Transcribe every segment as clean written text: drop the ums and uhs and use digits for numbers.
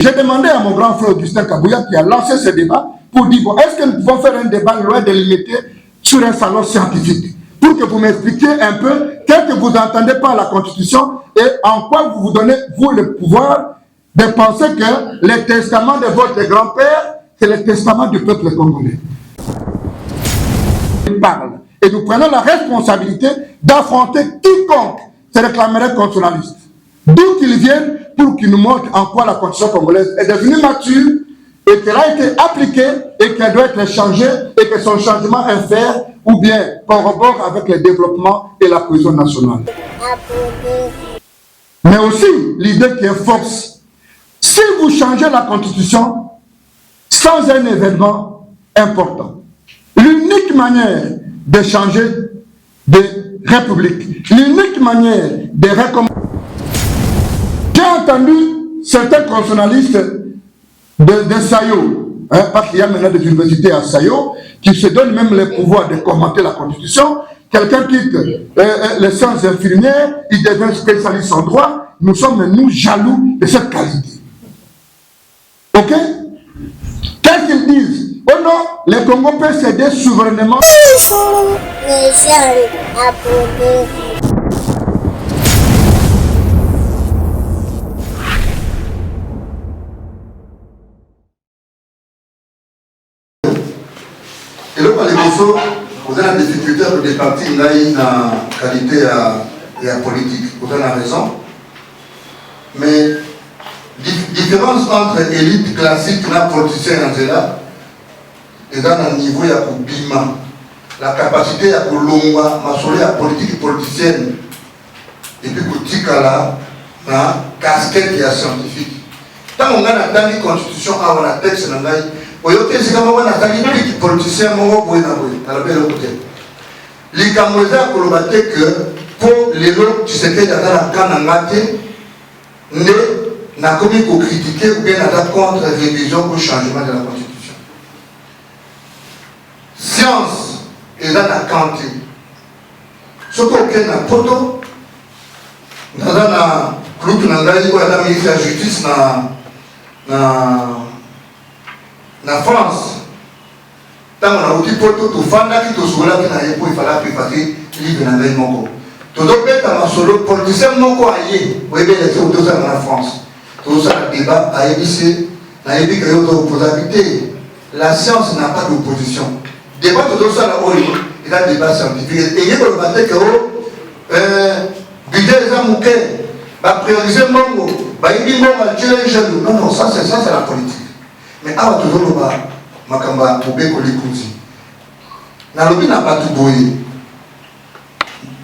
J'ai demandé à mon grand frère Augustin Kabouya qui a lancé ce débat pour dire, bon, est-ce que nous pouvons faire un débat loin de limiter sur un salon scientifique pour que vous m'expliquiez un peu qu'est-ce que vous entendez par la Constitution et en quoi vous vous donnez, vous, le pouvoir de penser que le testament de votre grand-père, c'est le testament du peuple congolais. Il parle. Et nous prenons la responsabilité d'affronter quiconque se réclamerait constitutionnaliste. D'où qu'ils viennent, pour qu'ils nous montrent en quoi la Constitution congolaise est devenue mature et qu'elle a été appliquée et qu'elle doit être changée et que son changement est fait ou bien corrobore avec le développement et la cohésion nationale. Mais aussi, l'idée qui est force. Si vous changez la Constitution sans un événement important, l'unique manière de changer de république, l'unique manière de recommencer. J'ai entendu certains constitutionnalistes de Sayo, parce qu'il y a maintenant des universités à Sayo, qui se donnent même le pouvoir de commenter la Constitution. Quelqu'un quitte les sciences infirmières, il devient spécialiste en droit. Nous sommes, nous, jaloux de cette qualité. Ok? Qu'est-ce qu'ils disent? Oh non, les Congo peuvent céder souverainement. Et là, vous avez la difficulté de départir une qualité et politique. Vous avez raison. Mais différence entre élite classique et politicien en général, et dans un niveau, il y a Bima. La capacité à Kolomba, la politique politicienne, et puis Koutikala, la casquette et la scientifique. Tant qu'on a une constitution, on a un texte, on a c'est comme on a un politicien, on a un les Camerounais ont que pour les autres, tu sais qu'il y a un canangate, n'a commis qu'au critiquer ou bien n'a contre révision ou changement de la Constitution. Science est dans la quantité. Ce qu'on a un poto, dans la groupe de ministre de la Justice en France. Tant on a dit poto, tout fan qui te soula qui n'a pas il fallait privater livre dans le monde. Tout le monde est solo politicien moko aillé. Vous voyez les autres en France. Tout ça le débat a ABC, a ABC que l'opposabilité. La science n'a pas d'opposition. Débat tout ça là il y a un débat scientifique. Et il y a le matin que budget les amouquets, va prioriser mongo, va y dire mongo à jaloux. Non, ça c'est la politique. Mais avant toujours le bas, Makamba Poubé Kolikuzi. Nalobi n'a pas tout boyé.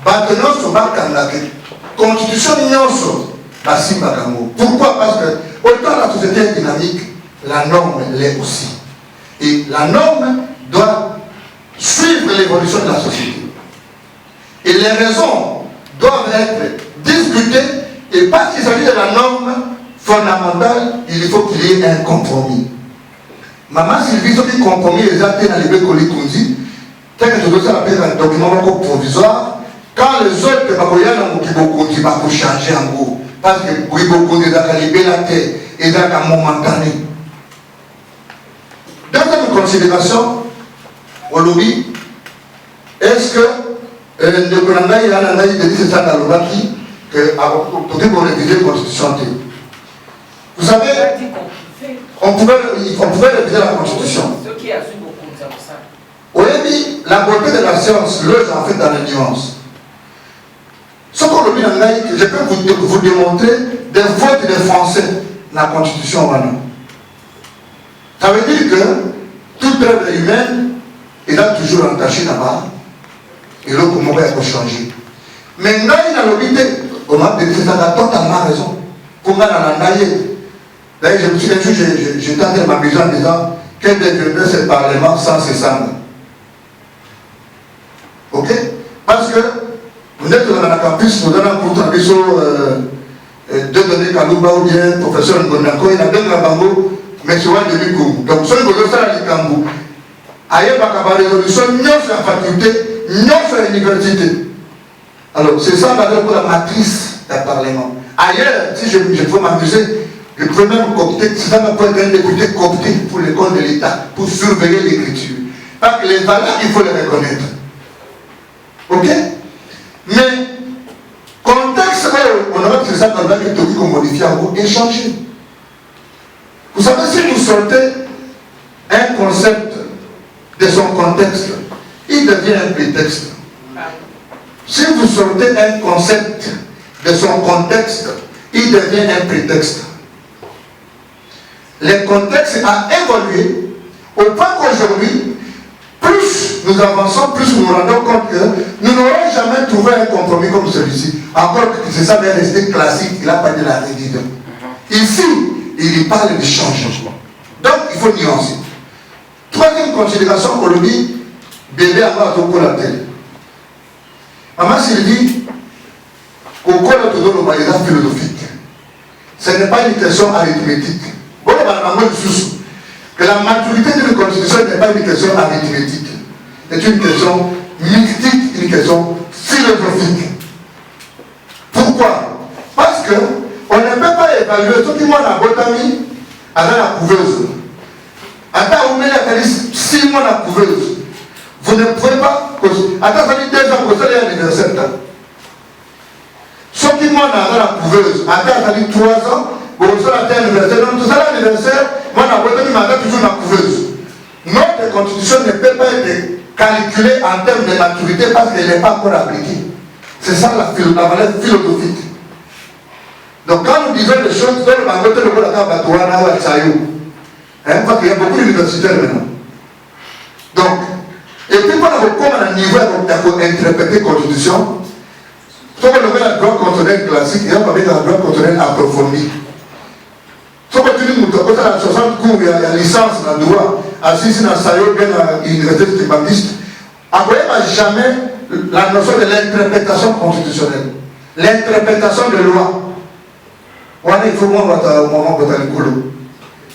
Maintenant, ce Bakanda, constitution nyonso, Bassi Bakango. Pourquoi? Parce que autant la société est dynamique, la norme l'est aussi. Et la norme doit suivre l'évolution de la société. Et les raisons doivent être discutées, et parce qu'il s'agit de la norme fondamentale, il faut qu'il y ait un compromis. Maman Sylvie, ce qui compromis les actes dans les bécolis Kunzi, tel que je dois faire un document provisoire, quand les autres qui vont changer en gros, parce que beaucoup de la terre et dans un momentané. Dans cette considération, au lobby, est-ce que le gouvernement il a dit c'est ça dans le bâti que pour réviser la constitution. Vous savez, on pouvait réviser la constitution. Ce qui a su beaucoup, c'est pour ça. Oui, la beauté de la science, l'œuvre en fait dans les nuances. Ce qu'on le dit dans je peux vous démontrer des fautes des Français dans la constitution. Ça veut dire que toute œuvre humaine est toujours entachée là-bas. Et là, comment on va changer. Mais là, il a l'obité. On a totalement raison. Pour moi, dans la d'ailleurs, je me suis dit, j'étais en train de m'amuser en disant quel deviendrait ce Parlement sans ces sangs. Ok? Parce que vous êtes dans la campus, vous donnez un cours de deux données Kalouba ou bien professeur Ngonako, il a deux Nabango, mais souvent de l'Ikou. Donc, ce que vous avez dit, Kambu, ailleurs, il y a une résolution, nous sommes la faculté, nous sommes l'université. Alors, c'est ça pour la matrice du Parlement. Ailleurs, si je peux m'amuser, Je peux même coopter, c'est ça qu'on peut être un député coopté pour l'école de l'État, pour surveiller l'écriture. Parce que les valeurs, il faut les reconnaître. Ok? Mais, contexte, on aura que c'est ça qu'on a modifié en gros, et changer. Vous savez, si vous sortez un concept de son contexte, il devient un prétexte. Si vous sortez un concept de son contexte, il devient un prétexte. Le contexte a évolué au point qu'aujourd'hui, plus nous avançons, plus nous nous rendons compte que nous n'aurons jamais trouvé un compromis comme celui-ci. Encore que c'est ça, mais resté classique, il n'a pas de la révision. Ici, il parle de changement. Donc, il faut nuancer. Troisième considération, aujourd'hui, bébé à moi, au la télé. Maman Sylvie, au cours de nos bagages philosophiques, ce n'est pas une question arithmétique. Que la maturité d'une constitution n'est pas une question arithmétique. C'est une question mystique, une question philosophique. Pourquoi? Parce que on ne peut pas évaluer ce qui m'a la botanie à la couveuse. Attends, vous mettez 6 mois la couveuse. Vous ne pouvez pas. Attends, ça dit 2 ans, vous allez à l'anniversaire. Ce qui m'a la couveuse. Attends, ça dit 3 ans. Bon, ça a été anniversaire. Donc, tout ça, l'anniversaire, moi, la botanie m'a toujours la couveuse. Notre constitution ne peut pas être calculée en termes de maturité parce qu'elle n'est pas encore appliquée. C'est ça la valeur philosophique. Donc, quand nous disons des choses, dans le Bangote, le Batoana ou Atsayo, parce qu'il y a beaucoup d'universitaires maintenant. Donc, et puis, quand on commence à un niveau d'interpréter la constitution, ce qu'on appelle la droit constitutionnel classique, il y a pas de droit constitutionnel approfondi. Si on continue à 60 cours, il y a licence dans le droit, assis dans Sayo, bien à l'université stigmatiste, après, il n'y a jamais la notion de l'interprétation constitutionnelle, l'interprétation de loi. Il faut voir au moment où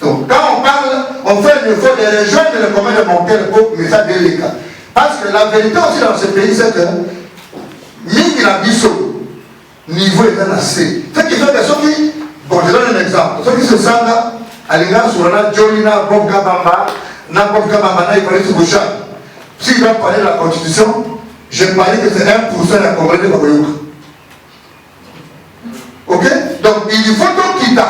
donc, quand on parle, on fait un effort de rejoindre le commun de monter le message de l'État. Parce que la vérité aussi dans ce pays, c'est que, Mingi la biso, niveau est assez. Ce qui fait que ceux qui, bon, je donne un exemple, ceux qui se sentent à l'égard sur la Jolina, Bob Gabamba, il fallait se boucher. S'ils doivent parler de la Constitution, je parie que c'est 1% de la Congrès de Baboyouk. Ok? Donc, il faut donc quitter.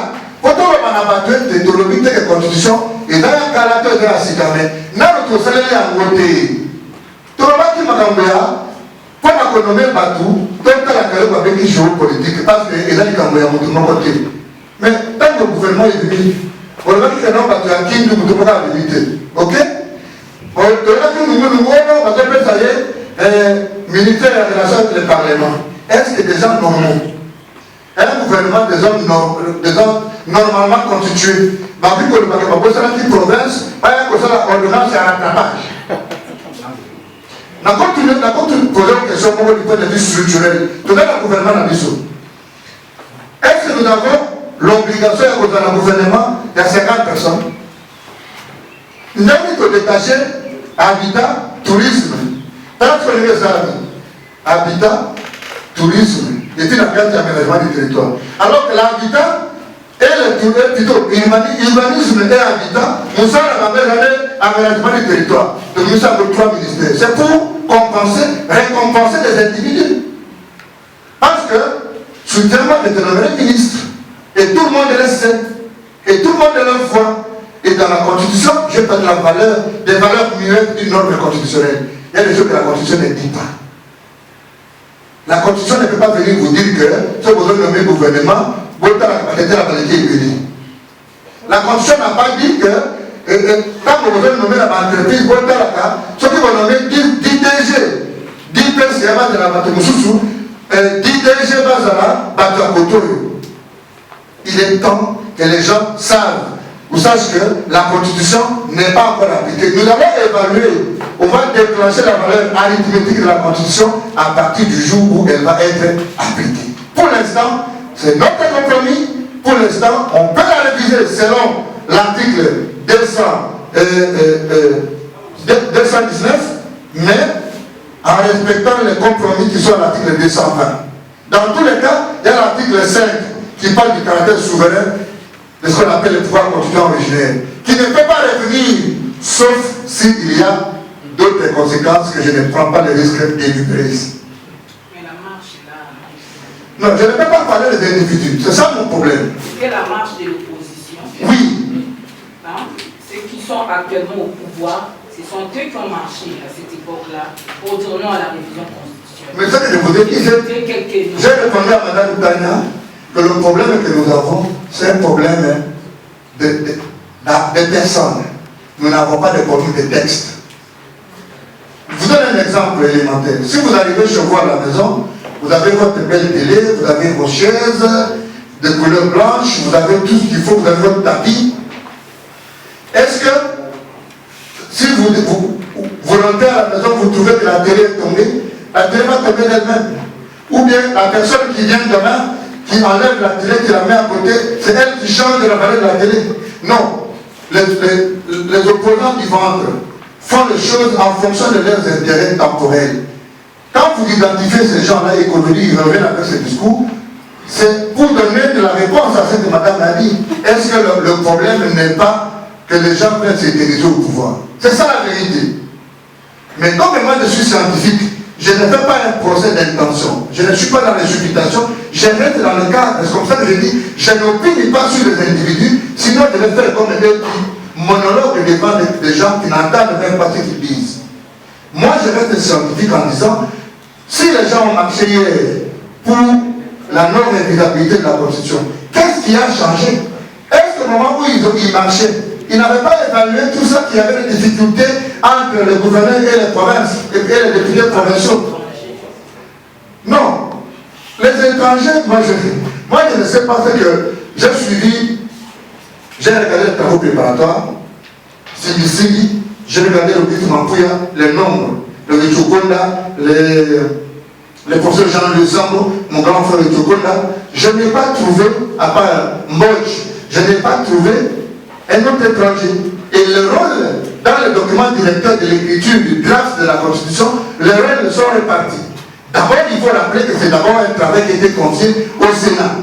Faut donc abattre de l'objet de la Constitution, et dans un caractère de la citadine, dans notre salaire à voter. Tout le monde qui m'a cambié, pour l'économie Batou, tout le monde avec qui géopolitique, parce qu'il a dit qu'il y a mon côté. Mais tant que le gouvernement est venu, on va dire que non, parce qu'il y a une limité. Ok? On va dire que nous, ça y est, militaire en relation avec le Parlement. Est-ce que des gens normaux, un gouvernement des hommes normalement constitués, ma vie pour le province, la ordonnance est un rattrapage. N'a continué de poser une question pour le point de vue structurel. Tout le gouvernement a dit ça. Est-ce que nous avons l'obligation dans le gouvernement de 50 personnes? Nous avons détaché habitat, tourisme. Tant que les habitat, tourisme, et puis la carte d'aménagement du territoire. Alors que l'habitat et le plutôt urbanisme et habitat, nous avons l'aménagement du territoire. Donc nous avons 3 ministères. C'est pour récompenser des individus. Parce que, soudainement, il était nommé ministre. Et tout le monde le sait. Et tout le monde le voit. Et dans la Constitution, je parle de des valeurs muettes d'une norme constitutionnelle. Il y a des choses que la Constitution ne dit pas. La Constitution ne peut pas venir vous dire que si vous avez nommé gouvernement, vous avez la qualité est. La Constitution n'a pas dit que quand vous avez nommé l'entreprise, vous avez la carte, ceux qui vont nommer 10 DG, 10 PCA de la Batemoussousou, 10 DG Bazala, Batakoto. Il est temps que les gens savent. Vous sachez que la Constitution n'est pas encore appliquée. Nous avons évalué, on va déclencher la valeur arithmétique de la Constitution à partir du jour où elle va être appliquée. Pour l'instant, c'est notre compromis. Pour l'instant, on peut la réviser selon l'article 219, mais en respectant les compromis qui sont à l'article 220. Dans tous les cas, il y a l'article 5 qui parle du caractère souverain de ce qu'on appelle le pouvoir constituant originaire, qui ne peut pas revenir, sauf s'il y a d'autres conséquences que je ne prends pas le risque d'énumérer ici. Mais la marche est là. Non, je ne peux pas parler des individus, c'est ça mon problème. C'est la marche de l'opposition. Oui. Hein? Ceux qui sont actuellement au pouvoir, ce sont eux qui ont marché à cette époque-là pour dire non à la révision constitutionnelle. Mais ça que je vous ai dit, j'ai répondu à Mme Tania que le problème que nous avons, c'est un problème de personnes. Nous n'avons pas de problème de texte. Je vous donne un exemple élémentaire. Si vous arrivez chez vous à la maison, vous avez votre belle télé, vous avez vos chaises de couleur blanche, vous avez tout ce qu'il faut, vous avez votre tapis. Est-ce que si vous rentrez à la maison, vous trouvez que la télé est tombée, la télé va tomber d'elle-même? Ou bien la personne qui vient demain, qui enlève la télé, qui la met à côté, c'est elle qui change de la valeur de la télé? Non. Les opposants du ventre font les choses en fonction de leurs intérêts temporels. Quand vous identifiez ces gens-là et qu'aujourd'hui ils reviennent avec ce discours, c'est pour donner de la réponse à ce que Madame a dit. Est-ce que le problème n'est pas que les gens prennent s'éterniser au pouvoir? C'est ça la vérité. Mais comme moi je suis scientifique, je ne fais pas un procès d'intention. Je ne suis pas dans les supputations, je reste dans le cadre. C'est comme ça que je dis, je n'opine pas sur les individus, sinon je vais faire comme des monologues devant des gens qui n'entendent même pas ce qu'ils disent. Moi je reste scientifique en disant, si les gens ont marché hier pour la non-révisabilité de la Constitution, qu'est-ce qui a changé? Est-ce qu'au moment où ils marchaient, ils n'avaient pas évalué tout ça, qu'il y avait des difficultés entre les gouverneurs et les provinces, et les députés provinciaux? Non. Les étrangers, moi je ne sais pas ce que j'ai suivi. J'ai regardé les travaux préparatoires, j'ai regardé le but Mampouya, les nombres, le Chokonda, les professeurs Jean Lusambo, mon grand frère Chokonda. Je n'ai pas trouvé, à part Mboj, je n'ai pas trouvé un autre étranger. Et le rôle, dans le document directeur de l'écriture du draft de la Constitution, les rôles sont répartis. D'abord, il faut rappeler que c'est d'abord un travail qui a été confié au Sénat.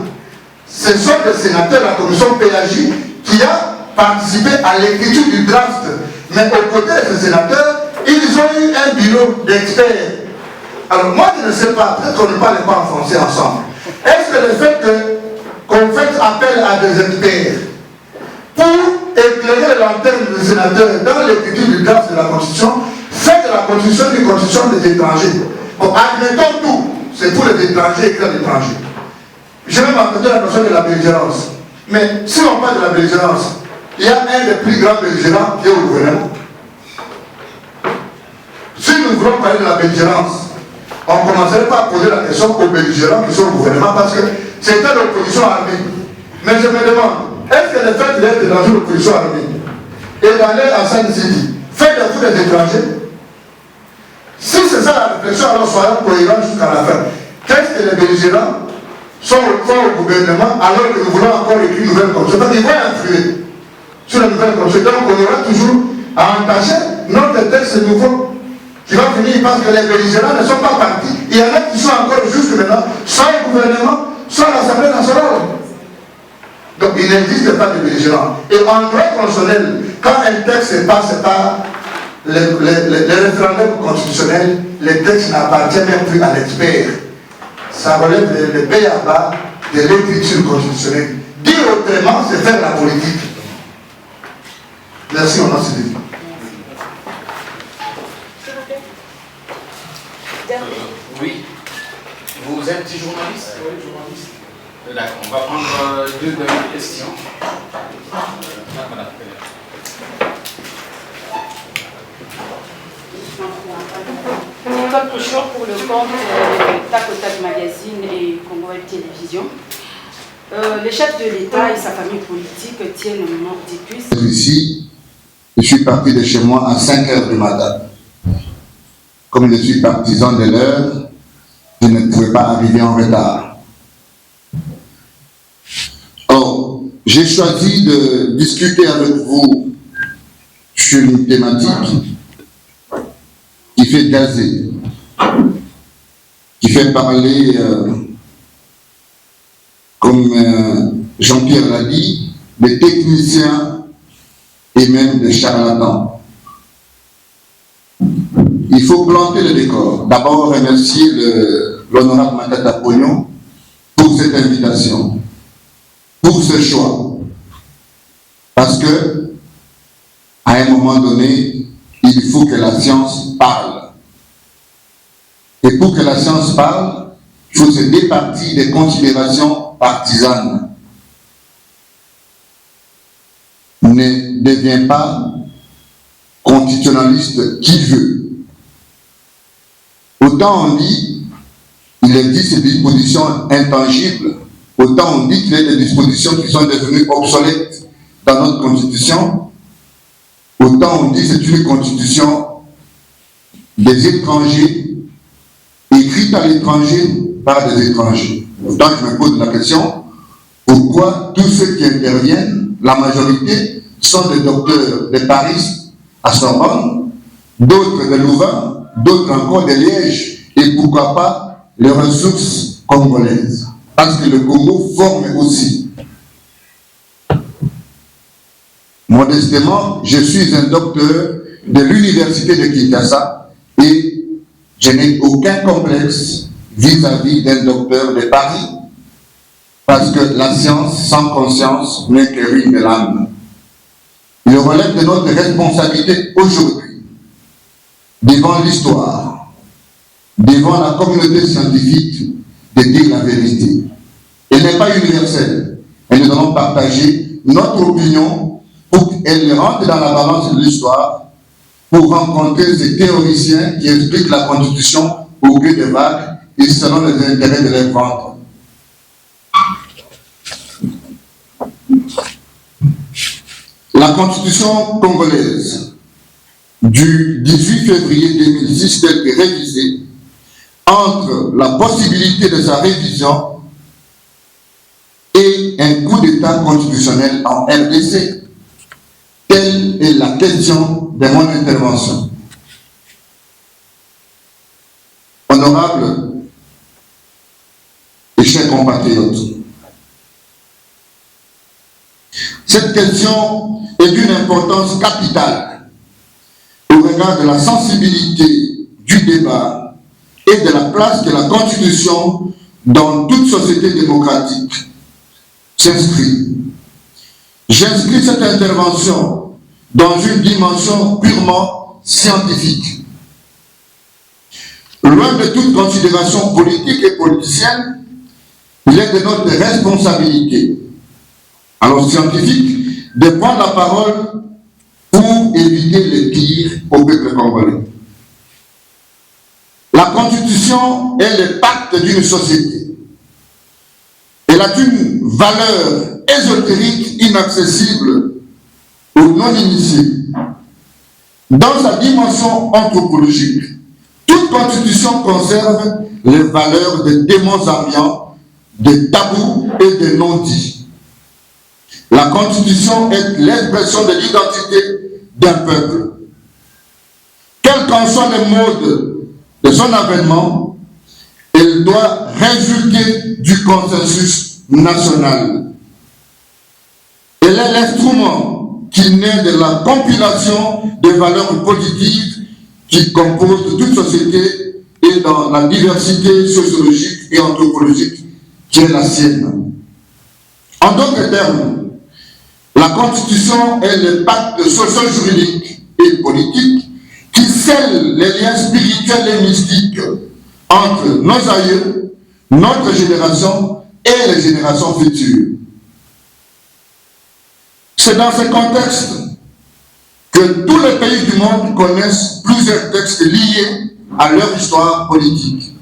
Ce sont les sénateurs de la commission PAJ qui a participé à l'écriture du draft. Mais aux côtés de ces sénateurs, ils ont eu un bureau d'experts. Alors moi, je ne sais pas, peut-être qu'on ne parle pas en français ensemble. Est-ce que le fait qu'on fasse appel à des experts pour éclairer les lanternes des sénateurs dans l'écriture du draft de la Constitution, fait de la Constitution une Constitution des étrangers? Bon, admettons tout, c'est pour les étrangers et les étrangers. Je vais m'entendre la notion de la belligérance. Mais si on parle de la belligérance, il y a un des plus grands belligérants qui est au gouvernement. Si nous voulons parler de la belligérance, on ne commencerait pas à poser la question aux belligérants qui sont au gouvernement parce que c'était l'opposition armée. Mais je me demande, est-ce que le fait d'être dans une opposition armée et d'aller à San City fait de vous des étrangers? Si c'est ça la réflexion, alors soyons cohérents jusqu'à la fin. Qu'est-ce que les belligérants sont au gouvernement alors que nous voulons encore écrire une nouvelle constitution? Ils vont influer sur la nouvelle constitution. Donc on aura toujours à entacher notre texte nouveau qui va finir parce que les belligérants ne sont pas partis. Il y en a qui sont encore jusque maintenant, soit au gouvernement, soit à l'Assemblée nationale. Donc il n'existe pas de belligérants. Et en droit constitutionnel, quand un texte passe par les référendums constitutionnels, les textes n'appartiennent même plus à l'expert. Ça relève le b.a.-ba de l'écriture constitutionnelle. Dire autrement, c'est faire la politique. Merci, on a ce défi. Oui. Vous êtes journaliste? Oui, journaliste. D'accord. On va prendre deux dernières questions. Comme toujours pour le compte Tac au Tac Magazine et Congo Web Télévision. Le chef de l'État et sa famille politique tiennent un moment d'épuisement. Ici, je suis parti de chez moi à 5 h du matin. Comme je suis partisan de l'heure, je ne pouvais pas arriver en retard. Or, j'ai choisi de discuter avec vous sur une thématique qui fait gazer, qui fait parler, comme Jean-Pierre l'a dit, des techniciens et même des charlatans. Il faut planter le décor. D'abord, remercier l'honorable Matata Pognon pour cette invitation, pour ce choix. Parce que, à un moment donné, il faut que la science parle. Et pour que la science parle, il faut se départir des considérations partisanes. Ne devient pas constitutionnaliste qui veut. Autant on dit, il existe des dispositions intangibles, autant on dit qu'il y a des dispositions qui sont devenues obsolètes dans notre constitution, autant on dit que c'est une constitution des étrangers, écrite à l'étranger par des étrangers. Donc je me pose la question, pourquoi tous ceux qui interviennent, la majorité, sont des docteurs de Paris à Sorbonne, d'autres de Louvain, d'autres encore de Liège, et pourquoi pas les ressources congolaises. Parce que le Congo forme aussi. Modestement, je suis un docteur de l'université de Kinshasa et je n'ai aucun complexe vis-à-vis d'un docteur de Paris, parce que la science sans conscience n'est que ruine de l'âme. Il relève de notre responsabilité aujourd'hui, devant l'histoire, devant la communauté scientifique, de dire la vérité. Elle n'est pas universelle, et nous allons partager notre opinion pour qu'elle rentre dans la balance de l'histoire, pour rencontrer ces théoriciens qui expliquent la Constitution au gré des vagues et selon les intérêts de leur ventre. La Constitution congolaise du 18 février 2006 telle que révisée, entre la possibilité de sa révision et un coup d'État constitutionnel en RDC. Telle est la question de mon intervention. Honorables et chers compatriotes, cette question est d'une importance capitale au regard de la sensibilité du débat et de la place que la Constitution dans toute société démocratique s'inscrit. J'inscris cette intervention dans une dimension purement scientifique. Loin de toute considération politique et politicienne, il est de notre responsabilité, alors scientifique, de prendre la parole pour éviter le pire au peuple congolais. La Constitution est le pacte d'une société. Elle a une valeur ésotérique inaccessible aux non-initiés. Dans sa dimension anthropologique, toute constitution conserve les valeurs des démons ambiants, des tabous et des non-dits. La constitution est l'expression de l'identité d'un peuple. Quels qu'en soient les modes de son avènement, elle doit résulter du consensus national. Elle est l'instrument qui naît de la compilation des valeurs positives qui composent toute société et dans la diversité sociologique et anthropologique qui est la sienne. En d'autres termes, la Constitution est le pacte socio-juridique et politique qui scelle les liens spirituels et mystiques entre nos aïeux, notre génération et les générations futures. C'est dans ce contexte que tous les pays du monde connaissent plusieurs textes liés à leur histoire politique.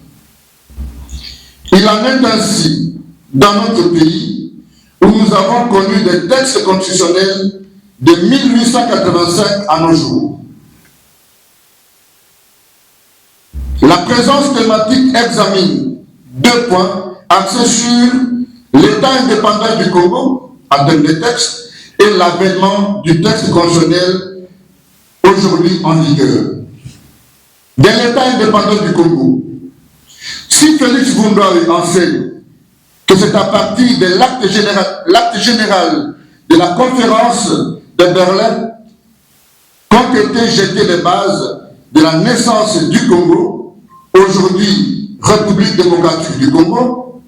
Il en est ainsi dans notre pays où nous avons connu des textes constitutionnels de 1885 à nos jours. La présence thématique examine 2 points axés sur l'état indépendant du Congo en termes de texte et l'avènement du texte constitutionnel aujourd'hui en vigueur. De l'état indépendant du Congo, si Félix Vundoy enseigne que c'est à partir de l'acte général de la conférence de Berlin qu'ont été jetées les bases de la naissance du Congo, aujourd'hui République démocratique du Congo,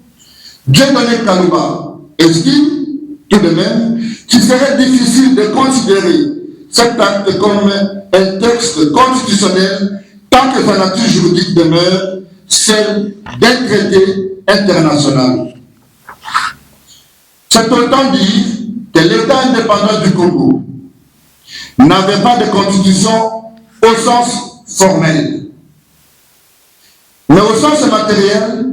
Dieudonné Kalouba estime tout de même qu'il serait difficile de considérer cet acte comme un texte constitutionnel tant que sa nature juridique demeure celle d'un traité international. C'est autant dire que l'État indépendant du Congo n'avait pas de constitution au sens formel, mais au sens matériel.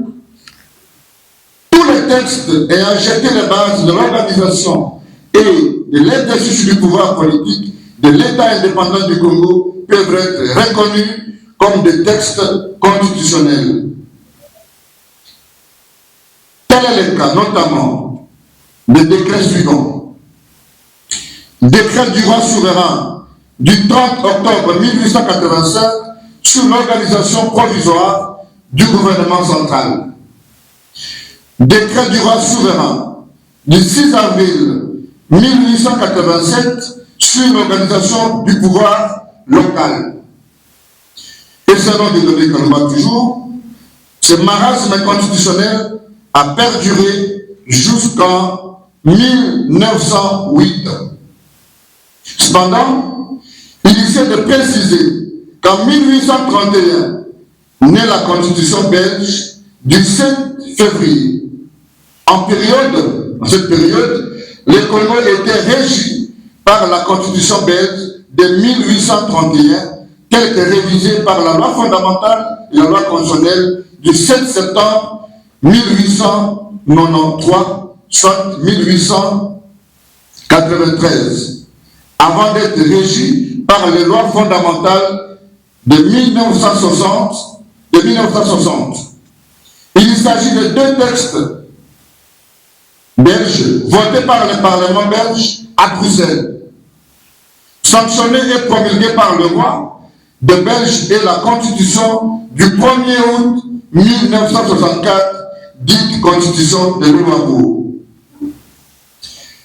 Tous les textes ayant jeté les bases de l'organisation et de l'exercice du pouvoir politique de l'État indépendant du Congo peuvent être reconnus comme des textes constitutionnels. Tel est le cas notamment des décrets suivants. Décret du roi souverain du 30 octobre 1885 sur l'organisation provisoire du gouvernement central. Décret du roi souverain du 6 avril 1887 sur l'organisation du pouvoir local. Et selon Dieudonné Kalouba toujours, ce marasme constitutionnel a perduré jusqu'en 1908. Cependant, il essaie de préciser qu'en 1831 naît la constitution belge du 7 février. En cette période, le Congo était régi par la constitution belge de 1831, telle que révisée par la loi fondamentale et la loi constitutionnelle du 7 septembre 1893, soit 1893, avant d'être régi par les lois fondamentales de 1960. Il s'agit de deux textes belges votés par le Parlement belge à Bruxelles, sanctionnés et promulgués par le roi de Belge et la Constitution du 1er août 1964, dite Constitution de Louvabourg.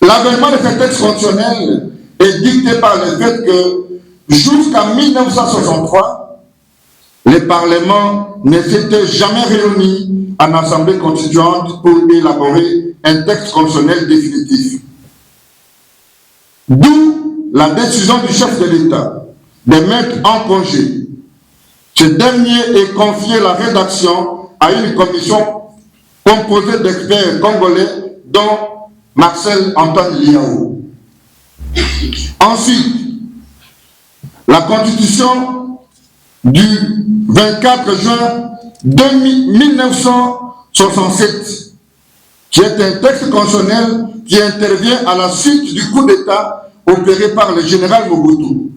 L'avènement de ce texte constitutionnel est dicté par le fait que jusqu'en 1963, le Parlement ne s'était jamais réuni en assemblée constituante pour élaborer un texte constitutionnel définitif. D'où la décision du chef de l'État de mettre en congé. Ce dernier est confié la rédaction à une commission composée d'experts congolais dont Marcel Antoine Liao. Ensuite, la constitution du 24 juin 1967, qui est un texte constitutionnel qui intervient à la suite du coup d'État opéré par le général Mobutu.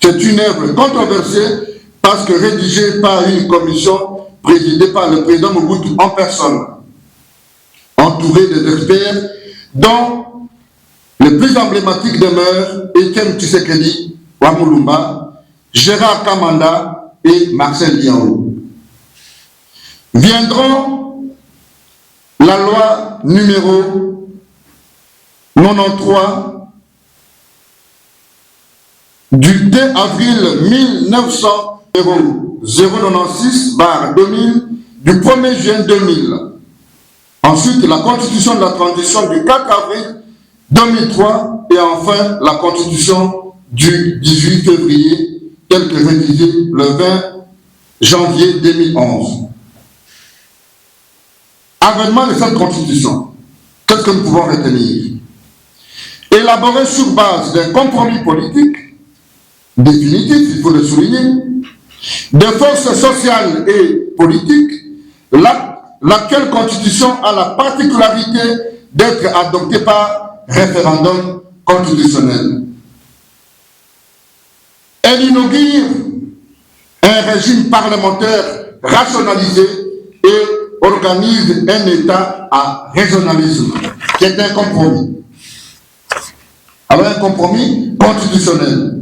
C'est une œuvre controversée parce que rédigée par une commission présidée par le président Mobutu en personne, entourée des experts dont les plus emblématiques demeurent Etienne Tshisekedi, Wamulumba, Gérard Kamanda et Marcel Liao. Viendront la loi numéro 93 du 2 avril 1996/2000 du 1er juin 2000. Ensuite, la constitution de la transition du 4 avril 2003 et enfin la constitution du 18 février, telle que révisée le 20 janvier 2011. Avènement de cette constitution, qu'est-ce que nous pouvons retenir? Élaborée sur base d'un compromis politique définitif, il faut le souligner, de forces sociales et politiques, laquelle constitution a la particularité d'être adoptée par référendum constitutionnel. Elle inaugure un régime parlementaire rationalisé et organise un État à régionalisme, qui est un compromis. Alors un compromis constitutionnel,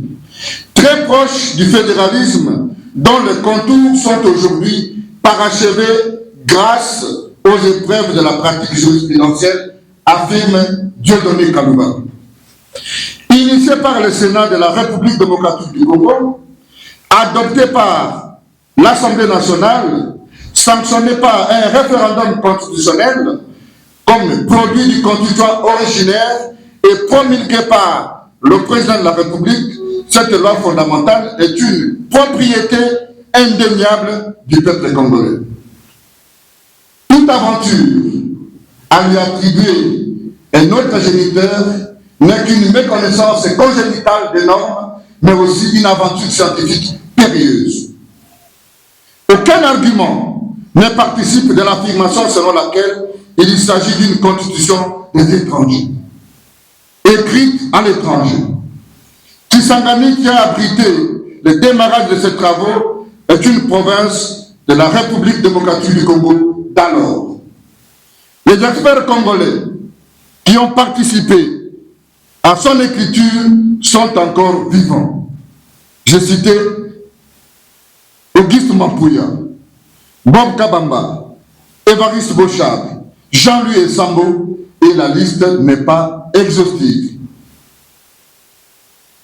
très proche du fédéralisme, dont les contours sont aujourd'hui parachevés grâce aux épreuves de la pratique jurisprudentielle, affirme Dieudonné Kalouba. initié par le Sénat de la République démocratique du Congo, adopté par l'Assemblée nationale, sanctionné par un référendum constitutionnel comme produit du constituant originaire et promulgué par le président de la République, cette loi fondamentale est une propriété indéniable du peuple congolais. Toute aventure à lui attribuer un autre géniteur n'est qu'une méconnaissance congénitale des normes, mais aussi une aventure scientifique périlleuse. Aucun argument ne participe de l'affirmation selon laquelle il s'agit d'une constitution des étrangers, écrite à l'étranger. Kisangani, qui a abrité le démarrage de ces travaux, est une province de la République démocratique du Congo d'alors. Les experts congolais qui ont participé à son écriture sont encore vivants. J'ai cité Auguste Mampouya, Bob Kabamba, Évariste Bochard, Jean-Louis Sambo, et la liste n'est pas exhaustive.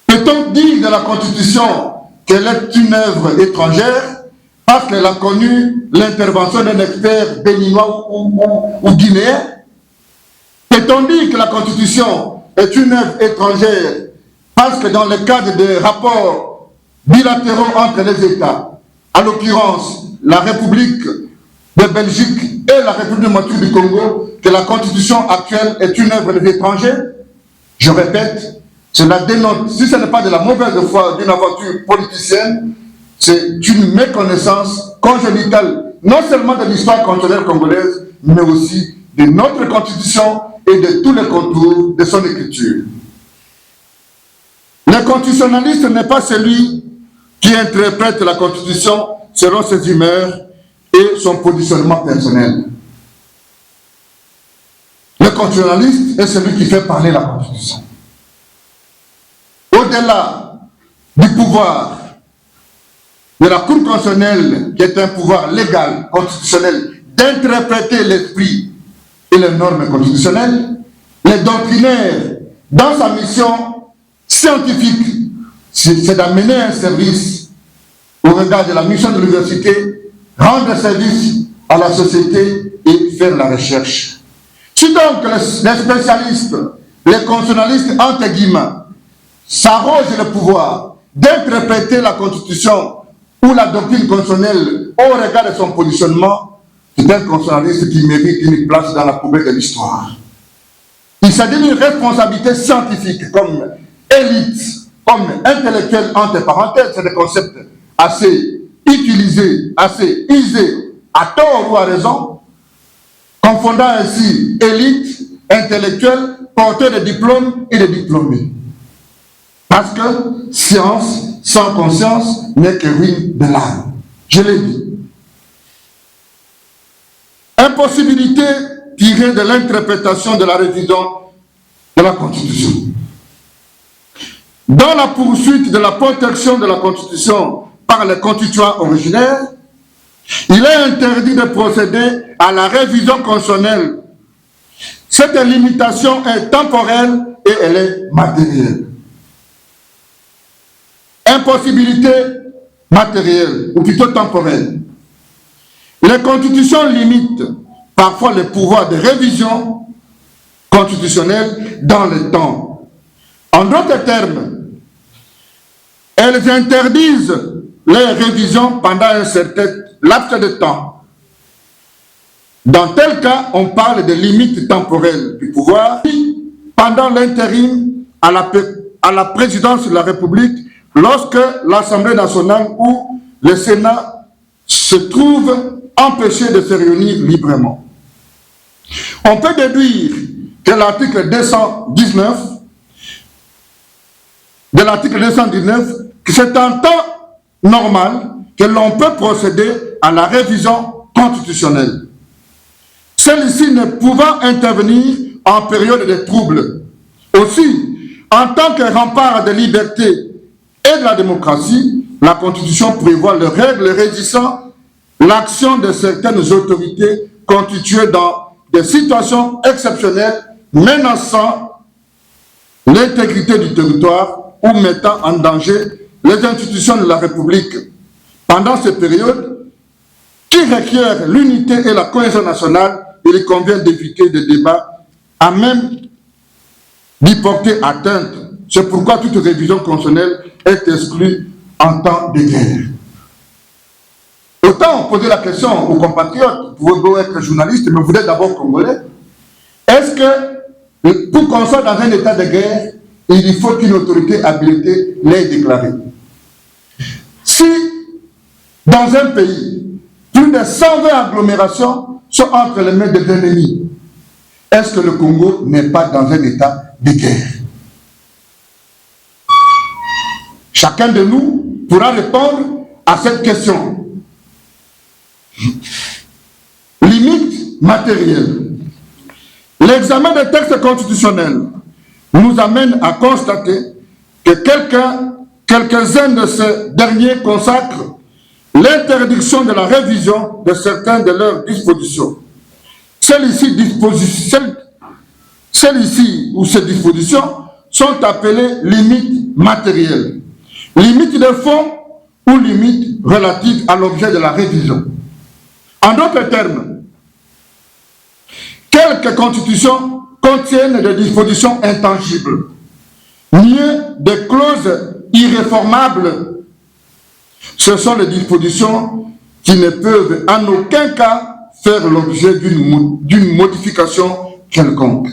Peut-on dire de la Constitution qu'elle est une œuvre étrangère parce qu'elle a connu l'intervention d'un expert béninois ou guinéen? Peut-on dire que la Constitution est une œuvre étrangère parce que dans le cadre des rapports bilatéraux entre les États, en l'occurrence la République de Belgique et la République démocratique du Congo, que la Constitution actuelle est une œuvre des étrangers? Je répète, cela dénote, si ce n'est pas de la mauvaise foi d'une aventure politicienne, c'est une méconnaissance congénitale, non seulement de l'histoire constitutionnelle congolaise, mais aussi de notre Constitution et de tous les contours de son écriture. Le constitutionnaliste n'est pas celui qui interprète la Constitution selon ses humeurs et son positionnement personnel. Le constitutionnaliste est celui qui fait parler la Constitution. Au-delà du pouvoir de la Cour constitutionnelle, qui est un pouvoir légal, constitutionnel, d'interpréter l'esprit et les normes constitutionnelles, les doctrinaires, dans sa mission scientifique, c'est d'amener un service au regard de la mission de l'université, rendre service à la société et faire la recherche. Si donc les spécialistes, les constitutionnalistes, entre guillemets, s'arrogent le pouvoir d'interpréter la Constitution ou la doctrine constitutionnelle au regard de son positionnement, c'est un constitutionnaliste qui mérite une place dans la poubelle de l'histoire. Il s'agit d'une responsabilité scientifique comme élite, comme intellectuel entre parenthèses, c'est des concepts assez utilisés, assez usés, à tort ou à raison, confondant ainsi élite, intellectuel, porteur de diplômes et de diplômés. Parce que science sans conscience n'est que ruine de l'âme. Je l'ai dit. Impossibilité tirée de l'interprétation de la révision de la Constitution. Dans la poursuite de la protection de la Constitution par les constituants originaires, il est interdit de procéder à la révision constitutionnelle. Cette limitation est temporelle et elle est matérielle. Impossibilité matérielle, ou plutôt temporelle. Les constitutions limitent parfois le pouvoir de révision constitutionnelle dans le temps. En d'autres termes, elles interdisent les révisions pendant un certain laps de temps. Dans tel cas, on parle de limites temporelles du pouvoir. Pendant l'intérim à la présidence de la République, lorsque l'Assemblée nationale ou le Sénat se trouvent empêchés de se réunir librement. On peut déduire que l'article 219, que c'est un temps normal que l'on peut procéder à la révision constitutionnelle. Celle-ci ne pouvant intervenir en période de trouble. Aussi, en tant que rempart de liberté et de la démocratie, la Constitution prévoit les règles régissant l'action de certaines autorités constituées dans des situations exceptionnelles menaçant l'intégrité du territoire ou mettant en danger les institutions de la République. Pendant cette période, qui requiert l'unité et la cohésion nationale, il convient d'éviter des débats à même d'y porter atteinte. C'est pourquoi toute révision constitutionnelle est exclue en temps de guerre. Autant poser la question aux compatriotes, vous pouvez être journaliste, mais vous êtes d'abord congolais. Est-ce que pour qu'on soit dans un état de guerre, il faut qu'une autorité habilitée l'ait déclaré? Si dans un pays, plus de 120 agglomérations sont entre les mains des ennemis, est-ce que le Congo n'est pas dans un état de guerre? Chacun de nous pourra répondre à cette question. Limite matérielle. L'examen des textes constitutionnels nous amène à constater que quelques-uns de ces derniers consacrent l'interdiction de la révision de certaines de leurs dispositions. Celles-ci ou ces dispositions sont appelées limites matérielles, limites de fond ou limites relatives à l'objet de la révision. En d'autres termes, quelques constitutions contiennent des dispositions intangibles, mieux des clauses irréformables. Ce sont les dispositions qui ne peuvent en aucun cas faire l'objet d'une modification quelconque.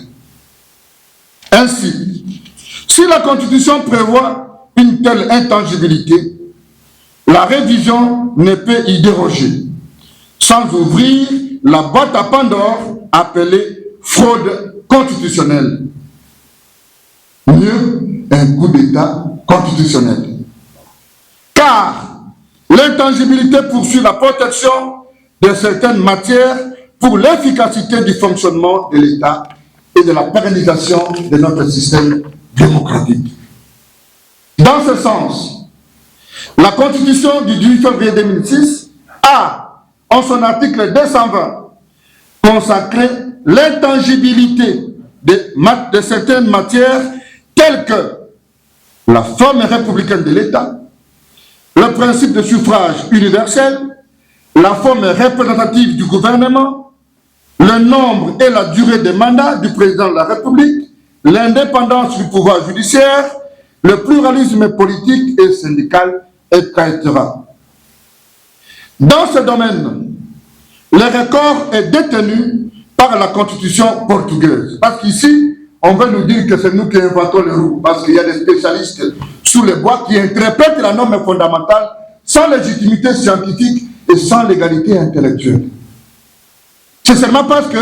Ainsi, si la Constitution prévoit une telle intangibilité, la révision ne peut y déroger, sans ouvrir la boîte à Pandore appelée fraude constitutionnelle. Mieux, un coup d'État constitutionnel. Car l'intangibilité poursuit la protection de certaines matières pour l'efficacité du fonctionnement de l'État et de la pérennisation de notre système démocratique. Dans ce sens, la Constitution du 18 février 2006 a, en son article 220, consacré l'intangibilité de certaines matières telles que la forme républicaine de l'État, le principe de suffrage universel, la forme représentative du gouvernement, le nombre et la durée des mandats du président de la République, l'indépendance du pouvoir judiciaire, le pluralisme politique et syndical, etc. Dans ce domaine, le record est détenu par la Constitution portugaise. Parce qu'ici, on veut nous dire que c'est nous qui inventons les roues, parce qu'il y a des spécialistes sous les bois qui interprètent la norme fondamentale sans légitimité scientifique et sans légalité intellectuelle. C'est seulement parce que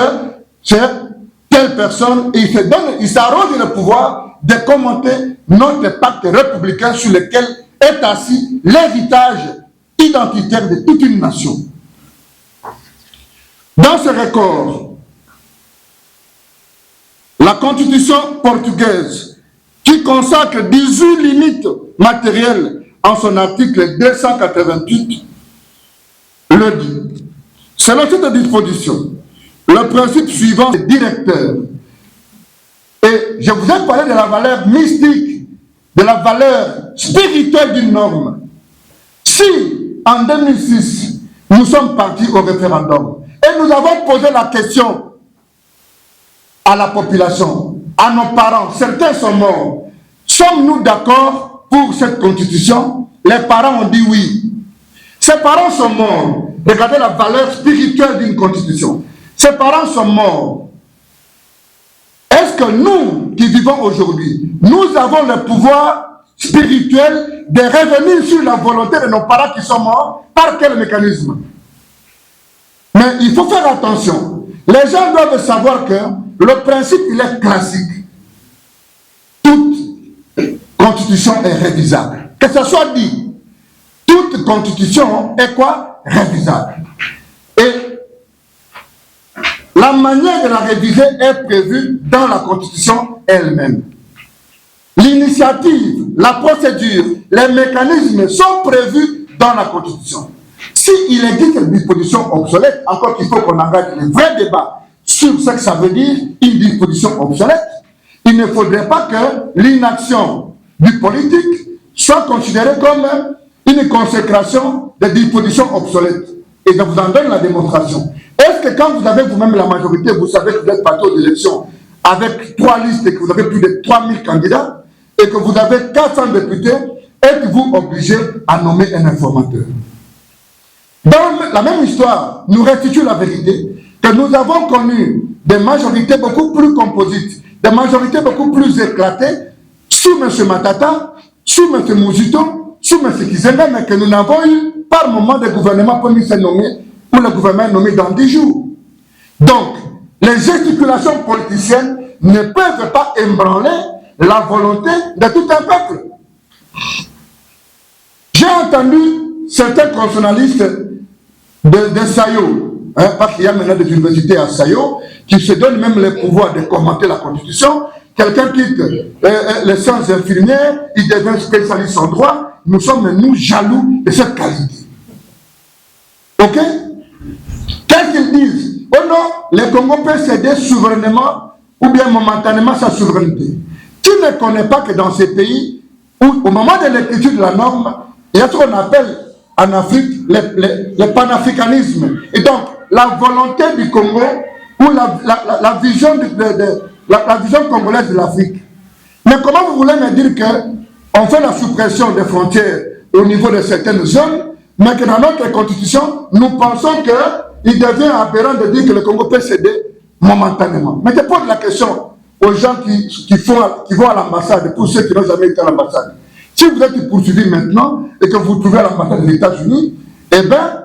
c'est telle personne et il s'arroge le pouvoir de commenter notre pacte républicain sur lequel est assis l'héritage identitaire de toute une nation. Dans ce record, la Constitution portugaise, qui consacre 18 limites matérielles en son article 288, le dit. Selon cette disposition, le principe suivant est directeur. Et je vous ai parlé de la valeur mystique, de la valeur spirituelle d'une norme. Si, en 2006, nous sommes partis au référendum et nous avons posé la question à la population, à nos parents, certains sont morts. Sommes-nous d'accord pour cette constitution? Les parents ont dit oui. Ces parents sont morts. Regardez la valeur spirituelle d'une constitution. Ces parents sont morts. Est-ce que nous, qui vivons aujourd'hui, nous avons le pouvoir spirituel de revenir sur la volonté de nos parents qui sont morts? Par quel mécanisme? Mais il faut faire attention. Les gens doivent savoir que le principe, il est classique. Toute constitution est révisable. Que ce soit dit, toute constitution est quoi? Révisable. Et la manière de la réviser est prévue dans la constitution elle-même. L'initiative, la procédure, les mécanismes sont prévus dans la constitution. S'il existe une disposition obsolète, encore qu'il faut qu'on engage les vrais débats sur ce que ça veut dire, une disposition obsolète, il ne faudrait pas que l'inaction du politique soit considérée comme une consécration de dispositions obsolètes. Et je vous en donne la démonstration. Est-ce que quand vous avez vous-même la majorité, vous savez que vous êtes parti aux élections avec 3 listes et que vous avez plus de 3000 candidats et que vous avez 400 députés, êtes-vous obligé à nommer un informateur? Dans la même histoire, nous restitue la vérité que nous avons connu des majorités beaucoup plus composites, des majorités beaucoup plus éclatées sous M. Matata, sous M. Mouzito, sous M. Kizenga, mais que nous n'avons eu par moment de gouvernement pour nous se nommer, ou le gouvernement est nommé dans 10 jours. Donc, les gesticulations politiciennes ne peuvent pas ébranler la volonté de tout un peuple. J'ai entendu certains constitutionnalistes de Sayo, parce qu'il y a maintenant des universités à Sayo, qui se donnent même le pouvoir de commenter la Constitution. Quelqu'un quitte les sciences infirmières, il devient spécialiste en droit. Nous sommes, nous, jaloux de cette qualité. Ok? Qu'est-ce qu'ils disent? Oh non, le Congo peut céder souverainement ou bien momentanément sa souveraineté. Qui ne connaît pas que dans ces pays, où, au moment de l'écriture de la norme, il y a ce qu'on appelle en Afrique le panafricanisme. Et donc, la volonté du Congo ou la vision, la vision congolaise de l'Afrique. Mais comment vous voulez me dire qu'on fait la suppression des frontières au niveau de certaines zones, mais que dans notre constitution, nous pensons qu'il devient aberrant de dire que le Congo peut céder momentanément. Mais je pose la question aux gens qui vont à l'ambassade, pour ceux qui n'ont jamais été à l'ambassade. Si vous êtes poursuivi maintenant et que vous trouvez à l'ambassade des États-Unis, eh bien,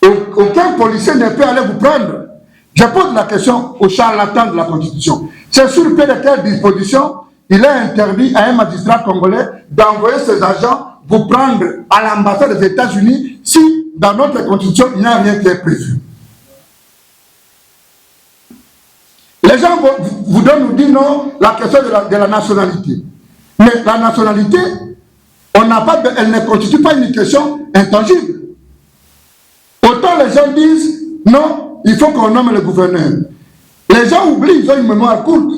aucun policier ne peut aller vous prendre. Je pose la question aux charlatans de la Constitution. C'est sur le pied de quelle disposition il est interdit à un magistrat congolais d'envoyer ses agents vous prendre à l'ambassade des États-Unis si dans notre Constitution il n'y a rien qui est prévu. Les gens voudront nous dire non, la question de la nationalité. Mais la nationalité, elle ne constitue pas une question intangible. Autant les gens disent non, il faut qu'on nomme le gouverneur. Les gens oublient, ils ont une mémoire courte.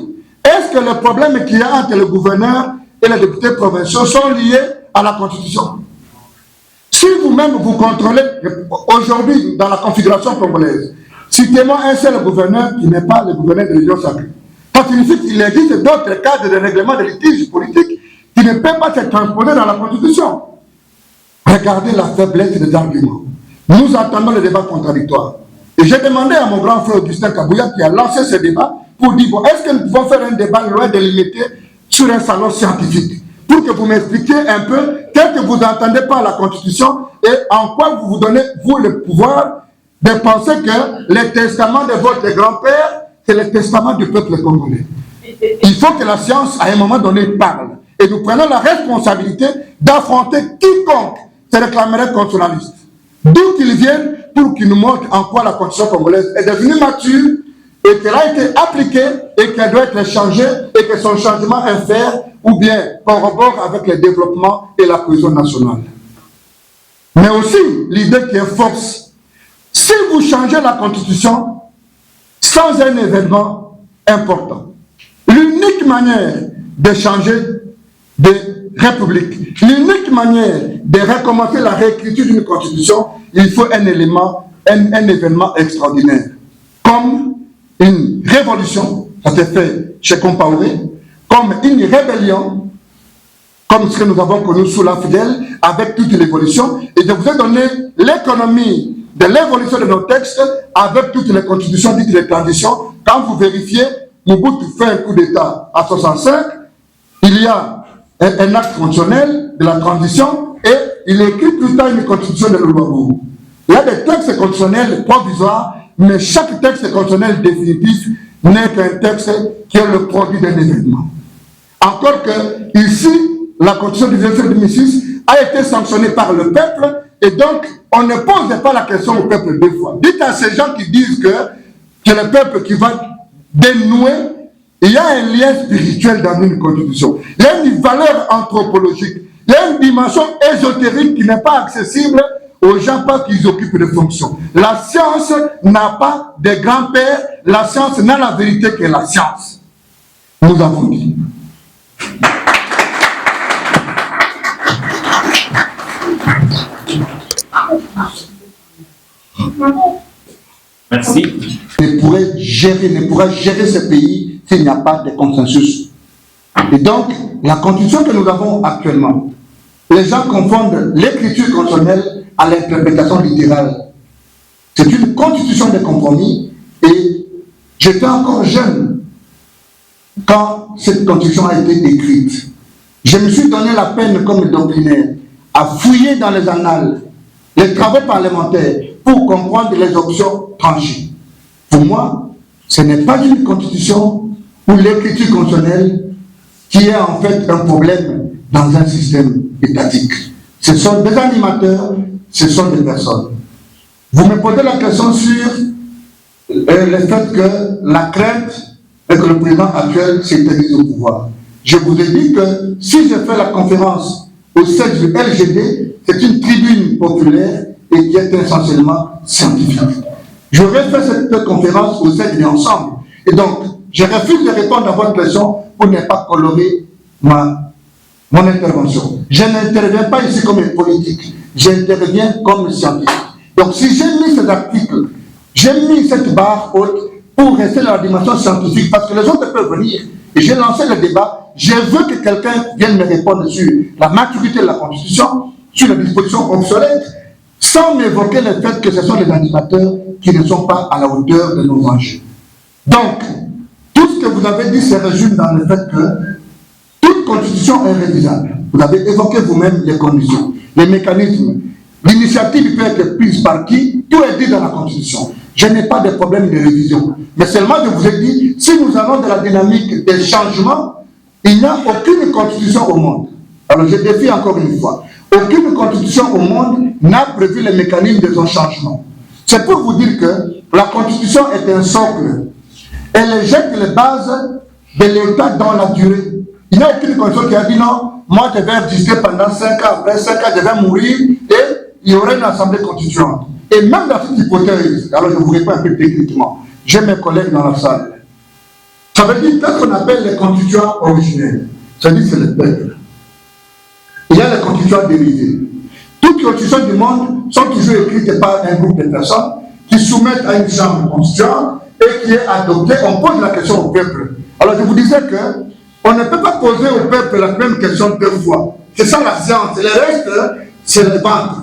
Est-ce que le problème qu'il y a entre le gouverneur et les députés provinciaux sont liés à la Constitution? Si vous-même vous contrôlez, aujourd'hui, dans la configuration congolaise, citez-moi un seul gouverneur qui n'est pas le gouverneur de l'Union sacrée. Ça signifie qu'il existe d'autres cadres de règlement de litiges politiques qui ne peuvent pas se transposer dans la Constitution. Regardez la faiblesse des arguments. Nous attendons le débat contradictoire. Et j'ai demandé à mon grand frère Augustin Kabouya qui a lancé ce débat pour dire, bon, est-ce que nous pouvons faire un débat loin délimité sur un salon scientifique pour que vous m'expliquiez un peu qu'est-ce que vous entendez par la Constitution et en quoi vous vous donnez, vous, le pouvoir de penser que le testament de votre grand-père, c'est le testament du peuple congolais. Il faut que la science, à un moment donné, parle. Et nous prenons la responsabilité d'affronter quiconque se réclamerait constitutionnaliste. D'où qu'ils viennent, pour qu'ils nous montrent en quoi la Constitution congolaise est devenue mature et qu'elle a été appliquée et qu'elle doit être changée et que son changement est fait ou bien corrobore avec le développement et la cohésion nationale. Mais aussi, l'idée qui est force, si vous changez la Constitution sans un événement important, l'unique manière de changer de république, l'unique manière de recommencer la réécriture d'une Constitution, il faut un événement extraordinaire, comme une révolution, ça s'est fait chez Compaoré, comme une rébellion, comme ce que nous avons connu sous la Fidèle, avec toute l'évolution. Et je vous ai donné l'économie de l'évolution de nos textes avec toutes les constitutions dites de transition. Quand vous vérifiez, Mobutu fait un coup d'État à 65, il y a un acte fonctionnel de la transition et il écrit plus tard une constitution de Lubabu. Il y a des textes constitutionnels provisoires, mais chaque texte constitutionnel définitif n'est qu'un texte qui est le produit d'un événement. Encore que ici, la constitution du 2006 a été sanctionnée par le peuple et donc on ne pose pas la question au peuple deux fois. Dites à ces gens qui disent que le peuple qui va dénouer, il y a un lien spirituel dans une constitution. Il y a une valeur anthropologique. Il y a une dimension ésotérique qui n'est pas accessible aux gens parce qu'ils occupent des fonctions. La science n'a pas de grand-père. La science n'a la vérité que la science. nous avons dit. Merci. Ne pourra gérer ce pays s'il n'y a pas de consensus. Et donc, la constitution que nous avons actuellement, les gens confondent l'écriture constitutionnelle à l'interprétation littérale. C'est une constitution de compromis et j'étais encore jeune quand cette constitution a été écrite. Je me suis donné la peine comme doctrinaire à fouiller dans les annales, les travaux parlementaires pour comprendre les options tranchées. Pour moi, ce n'est pas une constitution ou l'écriture constitutionnelle qui est en fait un problème dans un système étatique. Ce sont des animateurs, ce sont des personnes. Vous me posez la question sur le fait que la crainte est que le président actuel s'éternise au pouvoir. Je vous ai dit que si je fais la conférence au siège du LGD, c'est une tribune populaire et qui est essentiellement scientifique. J'aurais fait cette conférence au siège de l'ensemble. Et donc, je refuse de répondre à votre question pour ne pas colorer mon intervention. Je n'interviens pas ici comme politique, j'interviens comme scientifique. Donc, si j'ai mis ces articles, j'ai mis cette barre haute pour rester dans la dimension scientifique, parce que les autres peuvent venir. Et j'ai lancé le débat. Je veux que quelqu'un vienne me répondre sur la maturité de la Constitution, sur les dispositions obsolètes, sans m'évoquer le fait que ce sont les animateurs qui ne sont pas à la hauteur de nos enjeux. Donc, tout ce que vous avez dit se résume dans le fait que toute constitution est révisable. Vous avez évoqué vous-même les conditions, les mécanismes. L'initiative peut être prise par qui? Tout est dit dans la constitution. Je n'ai pas de problème de révision. Mais seulement je vous ai dit, si nous avons de la dynamique des changements, il n'y a aucune constitution au monde. Alors je défie encore une fois. Aucune constitution au monde n'a prévu les mécanismes de son changement. C'est pour vous dire que la constitution est un socle. Elle jette les bases de l'État dans la durée. Il n'y a aucune constitution qui a dit non, moi je vais exister pendant 5 ans, après 5 ans je vais mourir et il y aura une assemblée constituante. Et même dans cette hypothèse, alors je vous réponds un peu techniquement, j'ai mes collègues dans la salle. Ça veut dire qu'est-ce qu'on appelle les constituants originels. Ça veut dire que c'est le peuple. Il y a les constituants dérivés. Toutes les constitutions du monde sont toujours écrites par un groupe de personnes qui soumettent à une chambre constituante et qui est adoptée. On pose la question au peuple. Alors je vous disais que on ne peut pas poser au peuple la même question 2 fois. C'est ça la science. Le reste, c'est le ventre.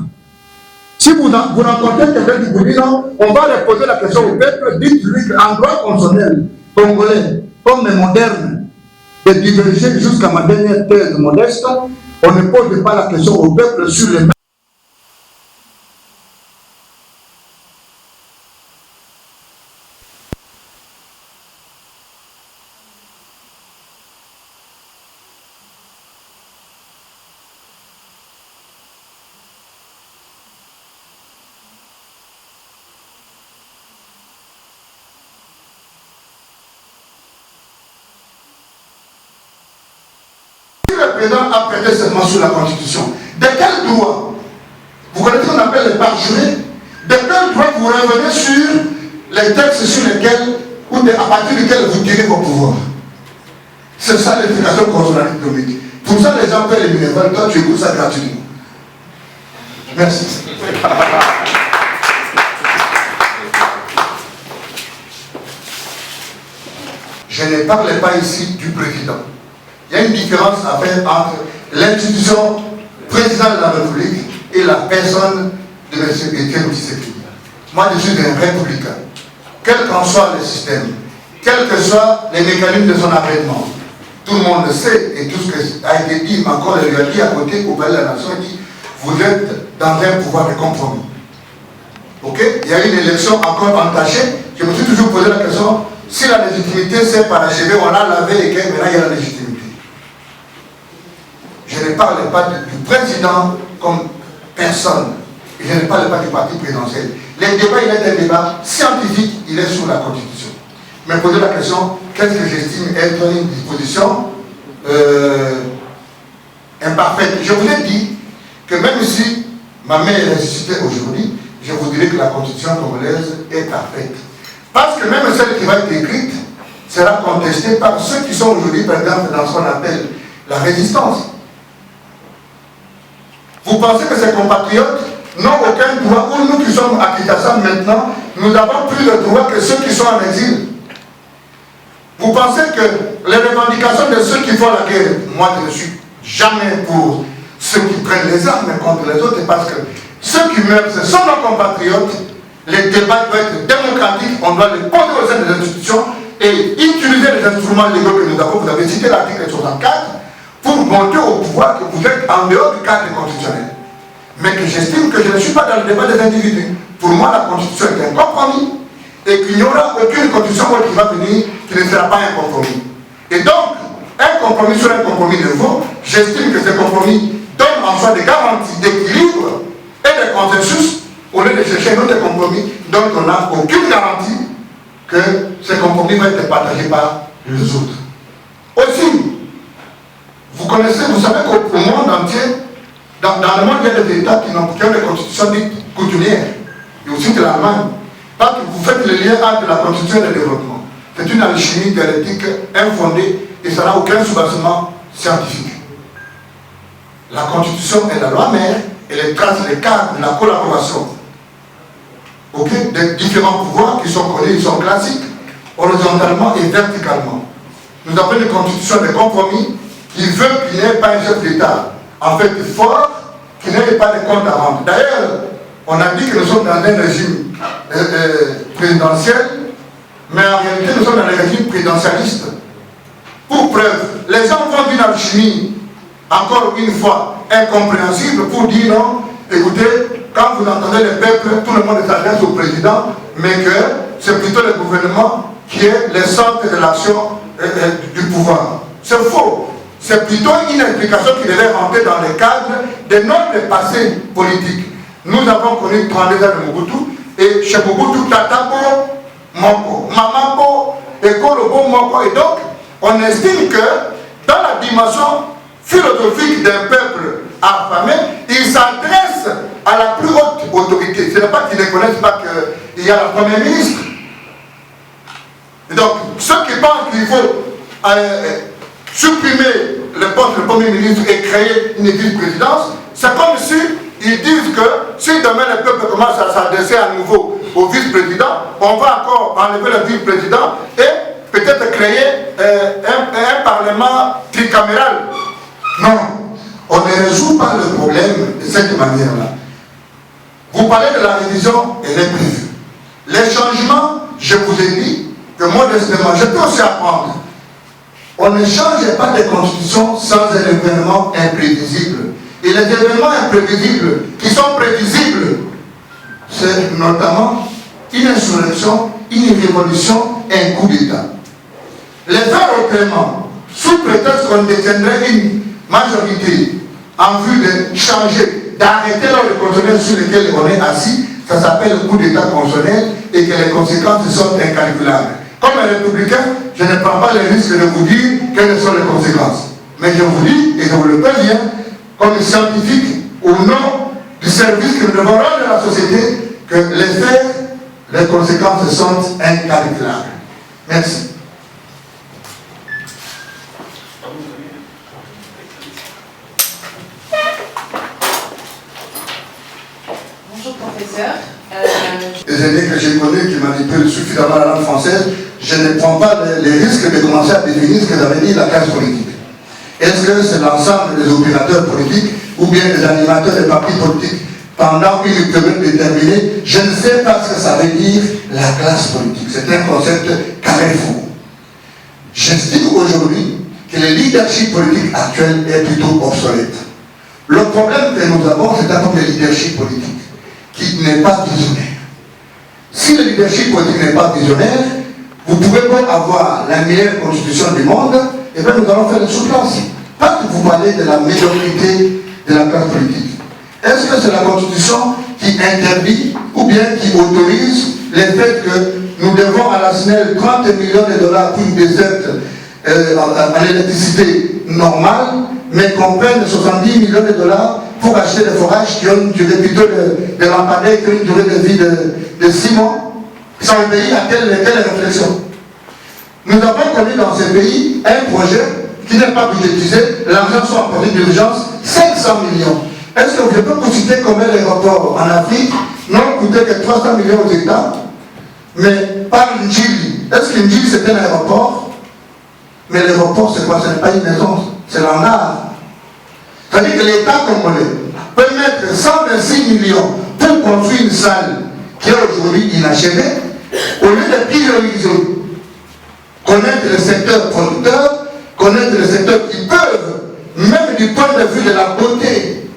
Si vous rencontrez quelqu'un qui vous dit non, on va lui poser la question au peuple, dites-lui qu'en droit constitutionnel congolais, comme moderne, de diverger jusqu'à ma dernière thèse modeste, on ne pose pas la question au peuple sur les mêmes. Le président a prêté serment sur la Constitution. De quel droit? Vous connaissez ce qu'on appelle les parjurés? De quel droit vous revenez sur les textes sur lesquels, ou à partir desquels vous tirez vos pouvoirs? C'est ça l'éducation constitutionnelle économique. Pour ça, les gens paient les bénévoles. Toi, tu écoutes ça gratuitement. Merci. Je ne parle pas ici du président. Il y a une différence à faire entre l'institution président de la République et la personne de M. Étienne Tshisekedi. Moi, je suis un républicain. Quel qu'en soit le système, quels que soient les mécanismes de son avènement, tout le monde le sait, et tout ce qui a été dit, encore il a dit à côté au palais de la nation, il dit, vous êtes dans un pouvoir de compromis. Ok? Il y a une élection encore entachée. Je me suis toujours posé la question, si la légitimité s'est parachevée, on l'a lavé et que maintenant il y a la légitimité. Je ne parle pas du président comme personne. Je ne parle pas du parti présidentiel. Le débat, il est un débat scientifique, il est sur la Constitution. Mais poser la question, qu'est-ce que j'estime être une disposition imparfaite? Je vous ai dit que même si ma mère est ressuscitée aujourd'hui, je vous dirais que la Constitution congolaise est parfaite. Parce que même celle qui va être écrite, sera contesté par ceux qui sont aujourd'hui, par exemple, dans ce qu'on appelle la résistance. Vous pensez que ces compatriotes n'ont aucun droit, ou nous qui sommes à Kinshasa maintenant, nous avons plus de droits que ceux qui sont en exil? Vous pensez que les revendications de ceux qui font la guerre, moi je ne suis jamais pour ceux qui prennent les armes contre les autres, parce que ceux qui meurent, ce sont nos compatriotes. Les débats doivent être démocratiques, on doit les poser au sein des institutions et utiliser les instruments légaux que nous avons. Vous avez cité l'article 64 pour montrer au pouvoir que vous êtes en dehors du cadre constitutionnel. Mais que j'estime que je ne suis pas dans le débat des individus. Pour moi, la constitution est un compromis et qu'il n'y aura aucune constitution qui va venir qui ne sera pas un compromis. Et donc, un compromis sur un compromis nouveau, j'estime que ce compromis donne en soi des garanties d'équilibre et de consensus au lieu de chercher un autre compromis dont on n'a aucune garantie que ce compromis va être partagé par les autres. Aussi, vous connaissez, vous savez qu'au monde entier, dans le monde, il y a des États qui ont des constitutions dites coutumières, et aussi de l'Allemagne. Parce que vous faites le lien entre la constitution et le développement. C'est une alchimie dialectique infondée et ça n'a aucun soubassement scientifique. La constitution est la loi mère et les traces, les cadres de la collaboration des différents pouvoirs qui sont connus, ils sont classiques, horizontalement et verticalement. Nous avons une constitution de compromis qui veut qu'il n'y ait pas un chef d'État, en fait fort, qu'il n'y ait pas de compte à rendre. D'ailleurs, on a dit que nous sommes dans un régime présidentiel, mais en réalité nous sommes dans un régime présidentialiste. Pour preuve, les gens font une alchimie, encore une fois, incompréhensible pour dire non, écoutez, quand vous entendez le peuple, tout le monde s'adresse au président, mais que c'est plutôt le gouvernement qui est le centre de l'action du pouvoir. C'est faux. C'est plutôt une explication qui devait rentrer dans le cadre de notre passé politique. Nous avons connu 32 ans de Mobutu, et chez Mobutu, Tatabo, Moko, Mamabo, Ekolobo, Moko, et donc, on estime que dans la dimension philosophique d'un peuple affamé, il s'adresse à la plus haute autorité. Ce n'est pas qu'ils ne connaissent pas qu'il y a la première ministre. Et donc, ceux qui pensent qu'il faut supprimer le poste de premier ministre et créer une vice-présidence, c'est comme si ils disent que si demain le peuple commence à s'adresser à nouveau au vice-président, on va encore enlever le vice-président et peut-être créer un parlement tricaméral. Non, on ne résout pas le problème de cette manière-là. Vous parlez de la révision, elle est prévue. Les changements, je vous ai dit que modestement, je peux aussi apprendre. On ne change pas de constitution sans un événement imprévisible. Et les événements imprévisibles qui sont prévisibles, c'est notamment une insurrection, une révolution et un coup d'État. Les faire autrement, sous prétexte qu'on détiendrait une majorité en vue de changer, d'arrêter l'ordre constitutionnel sur lequel on est assis, ça s'appelle le coup d'État constitutionnel et que les conséquences sont incalculables. Comme un républicain, je ne prends pas le risque de vous dire quelles sont les conséquences. Mais je vous dis, et je vous le préviens, comme scientifique, au nom du service que nous devons rendre à la société, que les faits, les conséquences sont incalculables. Merci. Bonjour professeur. Les aînés que j'ai connus qui manipulent suffisamment la langue française, je ne prends pas les risques de commencer à définir ce que j'avais dit la classe politique. Est-ce que c'est l'ensemble des opérateurs politiques ou bien des animateurs des partis politiques pendant une période déterminée? Je ne sais pas ce que ça veut dire la classe politique. C'est un concept carré fou. J'estime aujourd'hui que le leadership politique actuel est plutôt obsolète. Le problème que nous avons, c'est d'abord le leadership politique qui n'est pas visionnaire. Si le leadership politique n'est pas visionnaire, vous pouvez pas avoir la meilleure constitution du monde, et bien nous allons faire le sous-classe. Pas que vous parlez de la médiocrité de la classe politique. Est-ce que c'est la constitution qui interdit ou bien qui autorise le fait que nous devons à la SNEL 30 millions de dollars pour une desserte en électricité normale, mais qu'on prenne 70 millions de dollars pour acheter des forages qui ont une durée plutôt de lampadaires, qui ont une durée de vie de 6 mois? C'est un pays à quelle réflexion? Nous avons connu dans ce pays un projet qui n'est pas budgétisé, l'argent soit apporté d'urgence, 500 millions. Est-ce que je peux vous citer combien l'aéroport en Afrique n'ont coûté que 300 millions aux États? Mais par Ndjili, est-ce que Ndjili c'est un aéroport? Mais l'aéroport c'est quoi? Ce n'est pas une maison, c'est l'hangar. C'est-à-dire que l'État congolais peut mettre 126 millions pour construire une salle qui est aujourd'hui inachevée, au lieu de prioriser, connaître le secteur producteur, connaître les secteurs qui peuvent, même du point de vue de la beauté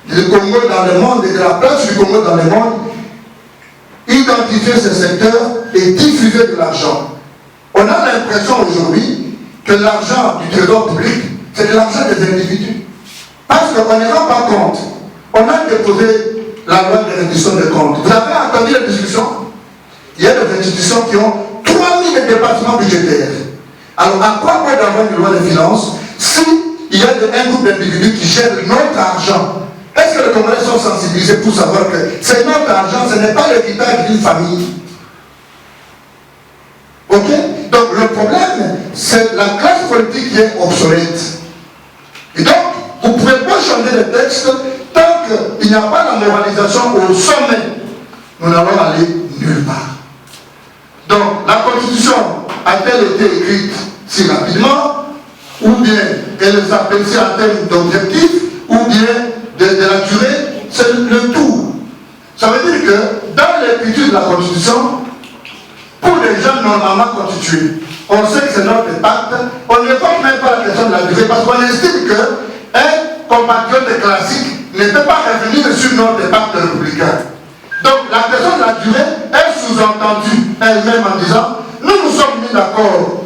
du Congo dans le monde et de la place du Congo dans le monde, identifier ce secteur et diffuser de l'argent. On a l'impression aujourd'hui que l'argent du trésor public, c'est de l'argent des individus. Parce qu'on ne rend pas compte. On a déposé la loi de réduction des comptes. Vous avez entendu la discussion? Il y a des institutions qui ont 3000 dépassements budgétaires. Alors, à quoi peut d'avoir une loi de finances s'il y a un groupe d'individus qui gèrent notre argent? Est-ce que les Congolais sont sensibilisés pour savoir que c'est notre argent, ce n'est pas l'héritage d'une famille? Ok? Donc, le problème, c'est la classe politique qui est obsolète. Et donc, vous ne pouvez pas changer les textes tant qu'il n'y a pas la moralisation au sommet. Nous n'allons aller nulle part. Donc, la Constitution a-t-elle été écrite si rapidement, ou bien elle s'apprécie en termes d'objectifs, ou bien de la durée? C'est le tout. Ça veut dire que dans l'écriture de la Constitution, pour les gens normalement constitués, on sait que c'est notre pacte, on ne voit même pas la question de la durée, parce qu'on estime qu'un compatriote classique ne peut pas revenir sur notre pacte républicain. Donc la question de la durée est sous-entendue elle-même en disant, nous sommes mis d'accord.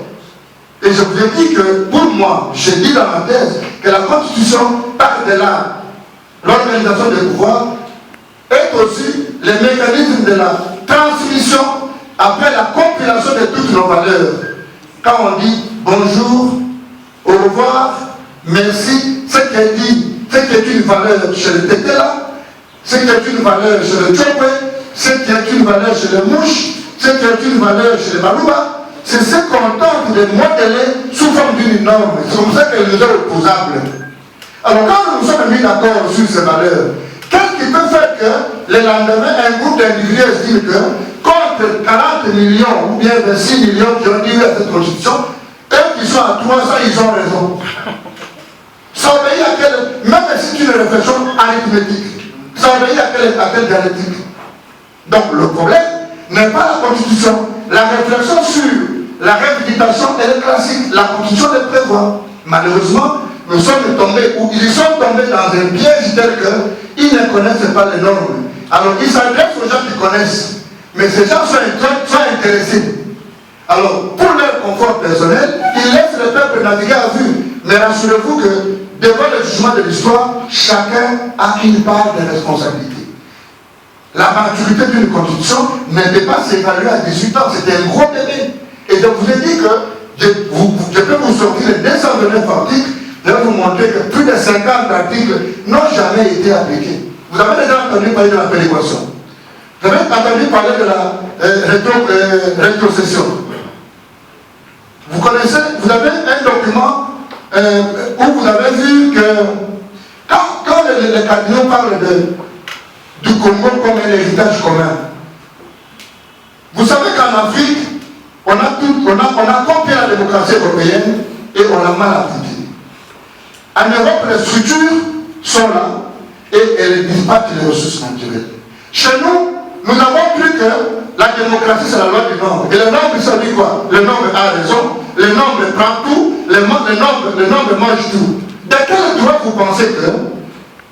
Et je vous ai dit que pour moi, j'ai dit dans ma thèse que la Constitution part de là. L'organisation des pouvoirs est aussi le mécanisme de la transmission après la compilation de toutes nos valeurs. Quand on dit bonjour, au revoir, merci, ce qui est dit, ce qui est une valeur chez le Tétela, ce qui est une valeur chez le Tchopé, ce qui est une valeur chez le Mouche, ce qui est une valeur chez le Balouba, c'est ce qu'on tente de modeler sous forme d'une norme. C'est comme ça qu'elle nous est opposable. Alors quand nous sommes mis d'accord sur ces valeurs, qu'est-ce qui peut faire que le lendemain, un groupe d'individus estime que contre 40 millions ou bien 26 millions qui ont dit à cette constitution, eux qui sont à 300, ils ont raison. Ça obéit à quelle, même si c'est une réflexion arithmétique, ça obéit à quelle dialectique. Donc le problème n'est pas la constitution. La réflexion sur la réhabilitation, elle est classique. La constitution le prévoit. Malheureusement, nous sommes tombés, ou ils sont tombés dans un piège tel qu'ils ne connaissent pas les normes. Alors ils s'adressent aux gens qui connaissent. Mais ces gens sont intéressés. Alors, pour leur confort personnel, ils laissent le peuple naviguer à vue. Mais rassurez-vous que, devant le jugement de l'histoire, chacun a une part de responsabilité. La maturité d'une constitution ne peut pas s'évaluer à 18 ans. C'était un gros bébé. Et je vous ai dit que je peux vous sortir les 229 articles. Je vais vous montrer que plus de 50 articles n'ont jamais été appliqués. Vous avez déjà entendu parler de la péréquation. Vous avez entendu parler de la rétrocession. Vous connaissez, vous avez un document où vous avez vu que quand les cardinaux parlent du Congo comme un héritage commun, vous savez qu'en Afrique, on a compris la démocratie européenne et on l'a mal appliquée. En Europe, les structures sont là et elles dispatchent les ressources naturelles. Chez nous, nous avons cru que la démocratie c'est la loi du nombre. Et le nombre, ça dit quoi? Le nombre a raison, le nombre prend tout, le nombre mange tout. De quel droit vous pensez que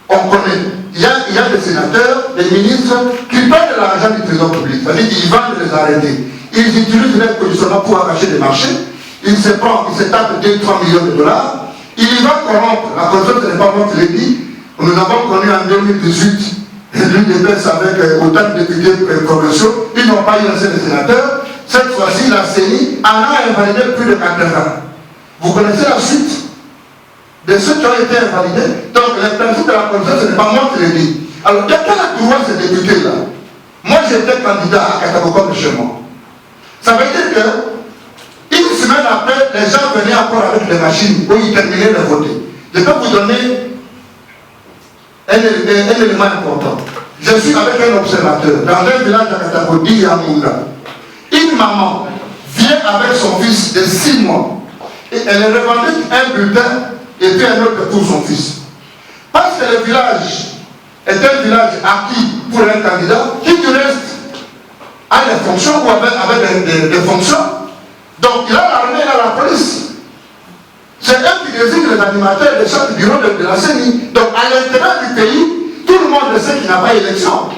on connaît? Il y a des sénateurs, des ministres qui prennent de l'argent du trésor public, c'est-à-dire qu'ils vendent les arrêtés. Ils utilisent les positionnements pour arracher des marchés, ils se tapent 2-3 millions de dollars, il y va corrompre. La corruption, ce n'est pas moi qui l'ai dit. Nous avons connu en 2018 l'une des baisses avec autant de députés provinciaux, ils n'ont pas eu assez de sénateurs. Cette fois-ci, la CENI en a invalidé plus de 80. Vous connaissez la suite de ceux qui ont été invalidés. Donc, le principe de la corruption, ce n'est pas moi qui l'ai dit. Alors, de quel droit ces députés-là? Moi, j'étais candidat à Katakokom de chez moi. Ça veut dire que, une semaines après, les gens venaient encore avec des machines où ils terminaient de voter. Je peux vous donner un élément important. Je suis avec un observateur dans un village de Katakoti à Munda. Une maman vient avec son fils de 6 mois et elle revendique un bulletin et puis un autre pour son fils. Parce que le village est un village acquis pour un candidat qui du reste a des fonctions ou avec des fonctions. Donc il a l'armée, il a la police. C'est eux qui désignent les animateurs de chaque bureau de la CENI. Donc à l'intérieur du pays, tout le monde sait qu'il n'y a pas élection.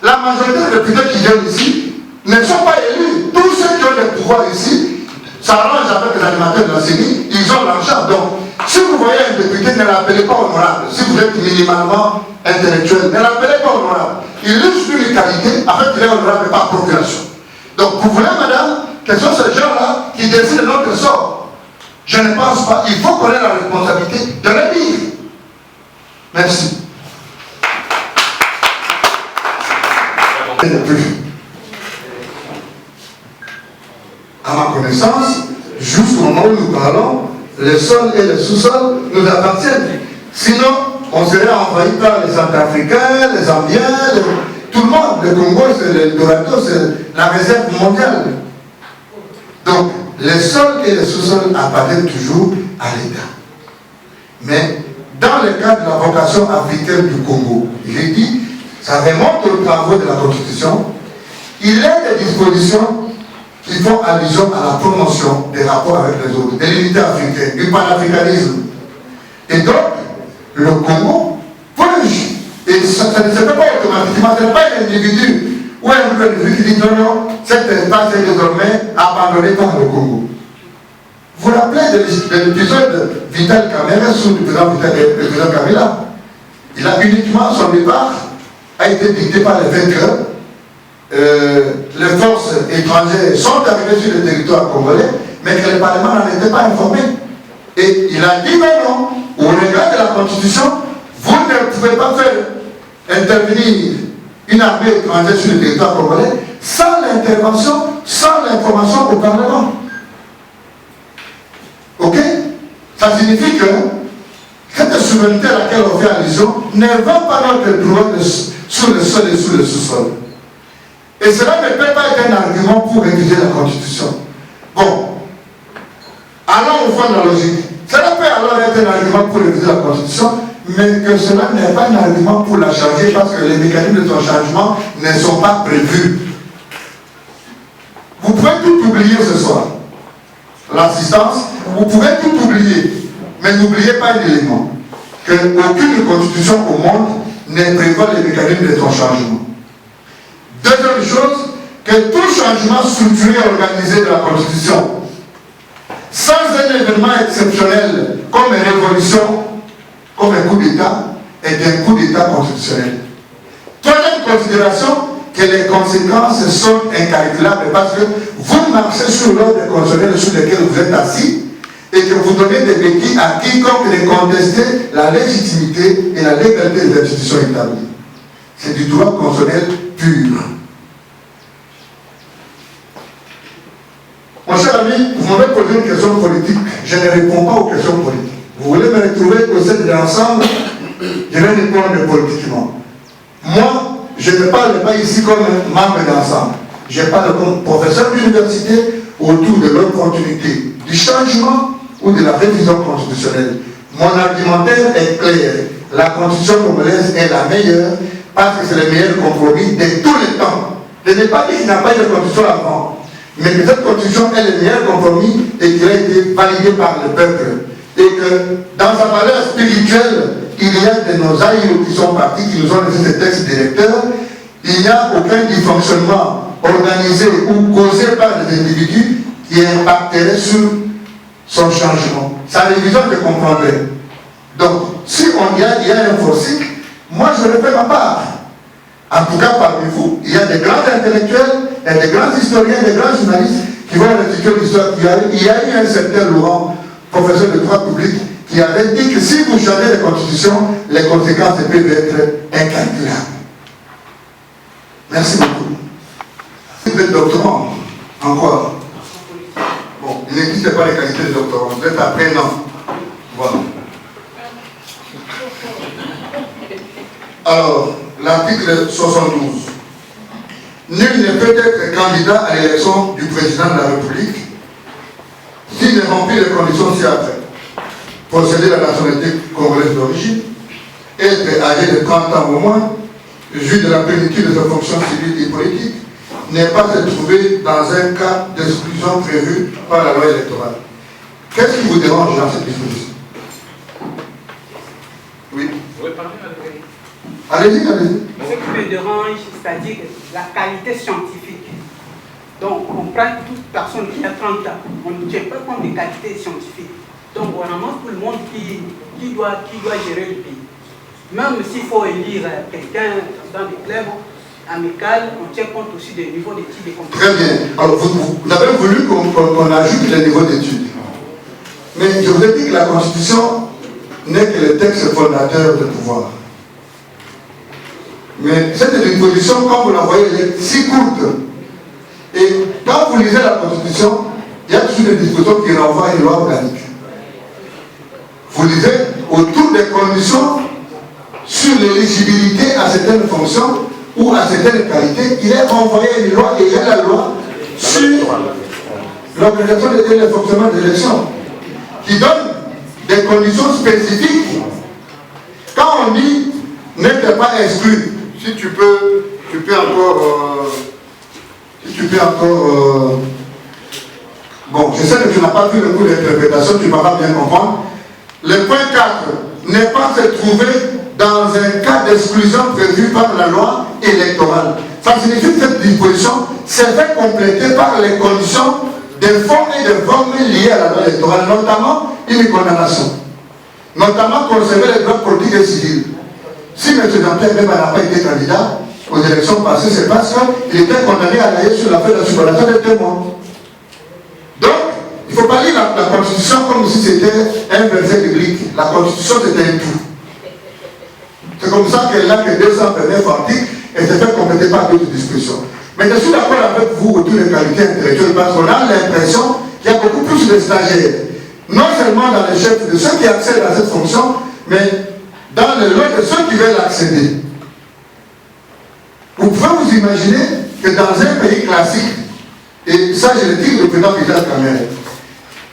La majorité des députés qui viennent ici ne sont pas élus. Tous ceux qui ont des pouvoirs ici s'arrangent avec les animateurs de la CENI, ils ont l'argent. Donc si vous voyez un député, ne l'appelez pas honorable. Si vous êtes minimalement intellectuel, ne l'appelez pas honorable. Il a juste une qualité, en fait il est honorable par procuration. Donc vous voulez, madame, que ce sont ces gens-là qui décident de notre sort. Je ne pense pas. Il faut qu'on ait la responsabilité de le dire. Merci. À ma connaissance, jusqu'au moment où nous parlons, les sols et les sous-sols nous appartiennent. Sinon, on serait envahi par les Centrafricains, les Zambiens, tout le monde. Le Congo, c'est l'Eldorado, c'est la réserve mondiale. Donc, les sols et les sous-sols appartiennent toujours à l'État. Mais dans le cadre de la vocation africaine du Congo, j'ai dit, ça remonte aux travaux de la Constitution, il y a des dispositions qui font allusion à la promotion des rapports avec les autres, de l'unité africaine, du panafricanisme. Et donc, le Congo plonge. Et ça ne se fait pas automatiquement, ce n'est pas un individu ou un individu qui dit non, cet espace est désormais abandonné par le Congo. Vous vous rappelez de l'épisode de Vital Kamerhe sous le président Kabila? Il a uniquement, son départ a été dicté par les vainqueurs. Les forces étrangères sont arrivées sur le territoire congolais, mais que le Parlement n'en était pas informé. Et il a dit non, au regard de la Constitution, vous ne pouvez pas faire intervenir une armée étrangère sur le territoire congolais sans l'intervention, sans l'information au Parlement. Ok? Ça signifie que cette souveraineté à laquelle on fait allusion ne va pas notre droit sur le sol et sous le sous-sol. Et cela ne peut pas être un argument pour réviser la Constitution. Bon, allons au fond de la logique. Cela peut alors être un argument pour réviser la Constitution, mais que cela n'est pas un argument pour la changer parce que les mécanismes de son changement ne sont pas prévus. Vous pouvez tout oublier ce soir. L'assistance, vous pouvez tout oublier, mais n'oubliez pas un élément, qu'aucune constitution au monde ne prévoit les mécanismes de son changement. Deuxième chose, que tout changement structuré et organisé de la Constitution, sans un événement exceptionnel comme une révolution, comme un coup d'État, est un coup d'État constitutionnel. Troisième considération, que les conséquences sont incalculables parce que vous marchez sur l'ordre constitutionnel sur lequel vous êtes assis et que vous donnez des béquilles à quiconque de contester la légitimité et la légalité des institutions établies. C'est du droit constitutionnel pur. Mon cher ami, vous m'avez posé une question politique, je ne réponds pas aux questions politiques. Vous voulez me retrouver au sein de l'ensemble, je vais répondre politiquement. Moi, je ne parle pas ici comme membre d'ensemble. Je parle comme professeur d'université autour de l'opportunité du changement ou de la révision constitutionnelle. Mon argumentaire est clair. La constitution congolaise est la meilleure parce que c'est le meilleur compromis de tous les temps. Je n'ai pas dit qu'il n'y a pas eu de constitution avant, mais que cette constitution est le meilleur compromis et qu'elle a été validée par le peuple. Et que dans sa valeur spirituelle, il y a de nos aïeux qui sont partis, qui nous ont laissé ces textes directeurs. Il n'y a aucun dysfonctionnement organisé ou causé par les individus qui impacterait sur son changement. Sa révision, je comprendrai. Donc, si il y a un forcing, moi je refais ma part. En tout cas, parmi vous, il y a des grands intellectuels, et des grands historiens, des grands journalistes qui vont restituer l'histoire. Il y a eu un certain Laurent, professeur de droit public, qui avait dit que si vous changez les constitutions, les conséquences peuvent être incalculables. Merci beaucoup. Vous êtes doctorant en quoi? Bon, il existe 1 an. Voilà. Alors, l'article 72. Nul ne peut être candidat à l'élection du président de la République s'il ne remplit les conditions ci-après. Posséder la nationalité congolaise d'origine, être âgé de 30 ans au moins, jouir de la plénitude de ses fonctions civiles et politiques, n'est pas se trouver dans un cas d'exclusion prévu par la loi électorale. Qu'est-ce qui vous dérange dans cette disposition? Oui. Vous pouvez parler avec lui. Allez-y, allez-y. Ce qui me dérange, c'est-à-dire la qualité scientifique. Donc, on prend toute personne qui a 30 ans, on ne tient pas compte des qualités scientifiques. Donc, on ramasse tout le monde qui doit gérer le pays. Même s'il faut élire quelqu'un dans des clubs amicaux, on tient compte aussi des niveaux d'études et compétences. Très bien. Alors, vous avez voulu qu'on ajoute les niveaux d'études. Mais je vous ai dit que la Constitution n'est que le texte fondateur du pouvoir. Mais cette disposition, comme vous la voyez, elle est si courte. Et quand vous lisez la Constitution, il y a toujours des dispositions qui renvoient à une loi organique. Vous lisez autour des conditions sur l'éligibilité à certaines fonctions ou à certaines qualités, il est renvoyé à une loi et il y a la loi sur l'organisation et le fonctionnement de l'élection qui donne des conditions spécifiques. Quand on dit n'être pas exclu, si tu peux encore bon, je sais que tu n'as pas vu le cours d'interprétation, tu vas bien comprendre. Le point 4 n'est pas se trouver dans un cas d'exclusion prévu par la loi électorale. Ça signifie que cette disposition s'est fait compléter par les conditions de fond et de forme liées à la loi électorale, notamment une condamnation, notamment conserver les droits politiques et civils. Si M. Jean-Pierre Bemba n'a pas été candidat aux élections passées, c'est parce qu'il était condamné à aller sur l'affaire de la subordination des témoins. Donc, il ne faut pas lire la Constitution comme si c'était un verset biblique. La Constitution, c'était un tout. C'est comme ça qu'elle n'a que 229 articles et s'est fait compléter par d'autres discussions. Mais je suis d'accord avec vous autour des qualités intellectuelles parce qu'on a l'impression qu'il y a beaucoup plus de stagiaires. Non seulement dans les chefs de ceux qui accèdent à cette fonction, mais dans le lot de ceux qui veulent accéder. Vous pouvez vous imaginer que dans un pays classique, et ça je le dis au président Vizal Kamere,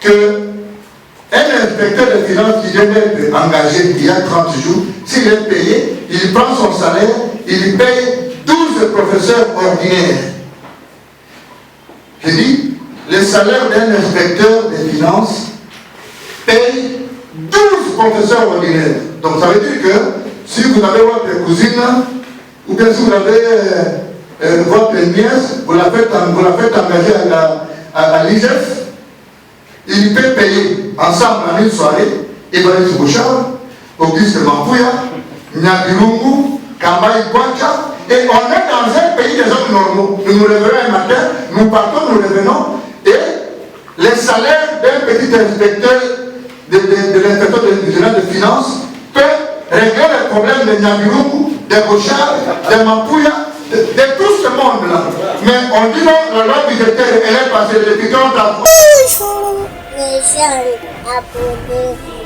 qu'un inspecteur de finances qui vient d'être engagé il y a 30 jours, s'il est payé, il prend son salaire, il paye 12 professeurs ordinaires. Je dis, le salaire d'un inspecteur des finances paye 12 professeurs ordinaires. Donc ça veut dire que si vous avez votre cousine, ou bien si vous avez votre nièce, vous la faites engager à l'IGF, il peut payer ensemble en une soirée, Évariste Bouchard, Auguste Mampouya, Nyabirungu, Kambaï Kwacha, et on est dans un pays des hommes normaux. Nous nous réveillons un matin, nous partons, nous revenons, et les salaires d'un petit inspecteur de l'inspecteur général de finances peut régler les problèmes de Nyabirungu, de Bouchard, de Mampouya, de tout ce monde-là. Mais on dit non, la loi budgétaire, elle est passée depuis 30 ans. Les gens abonnés.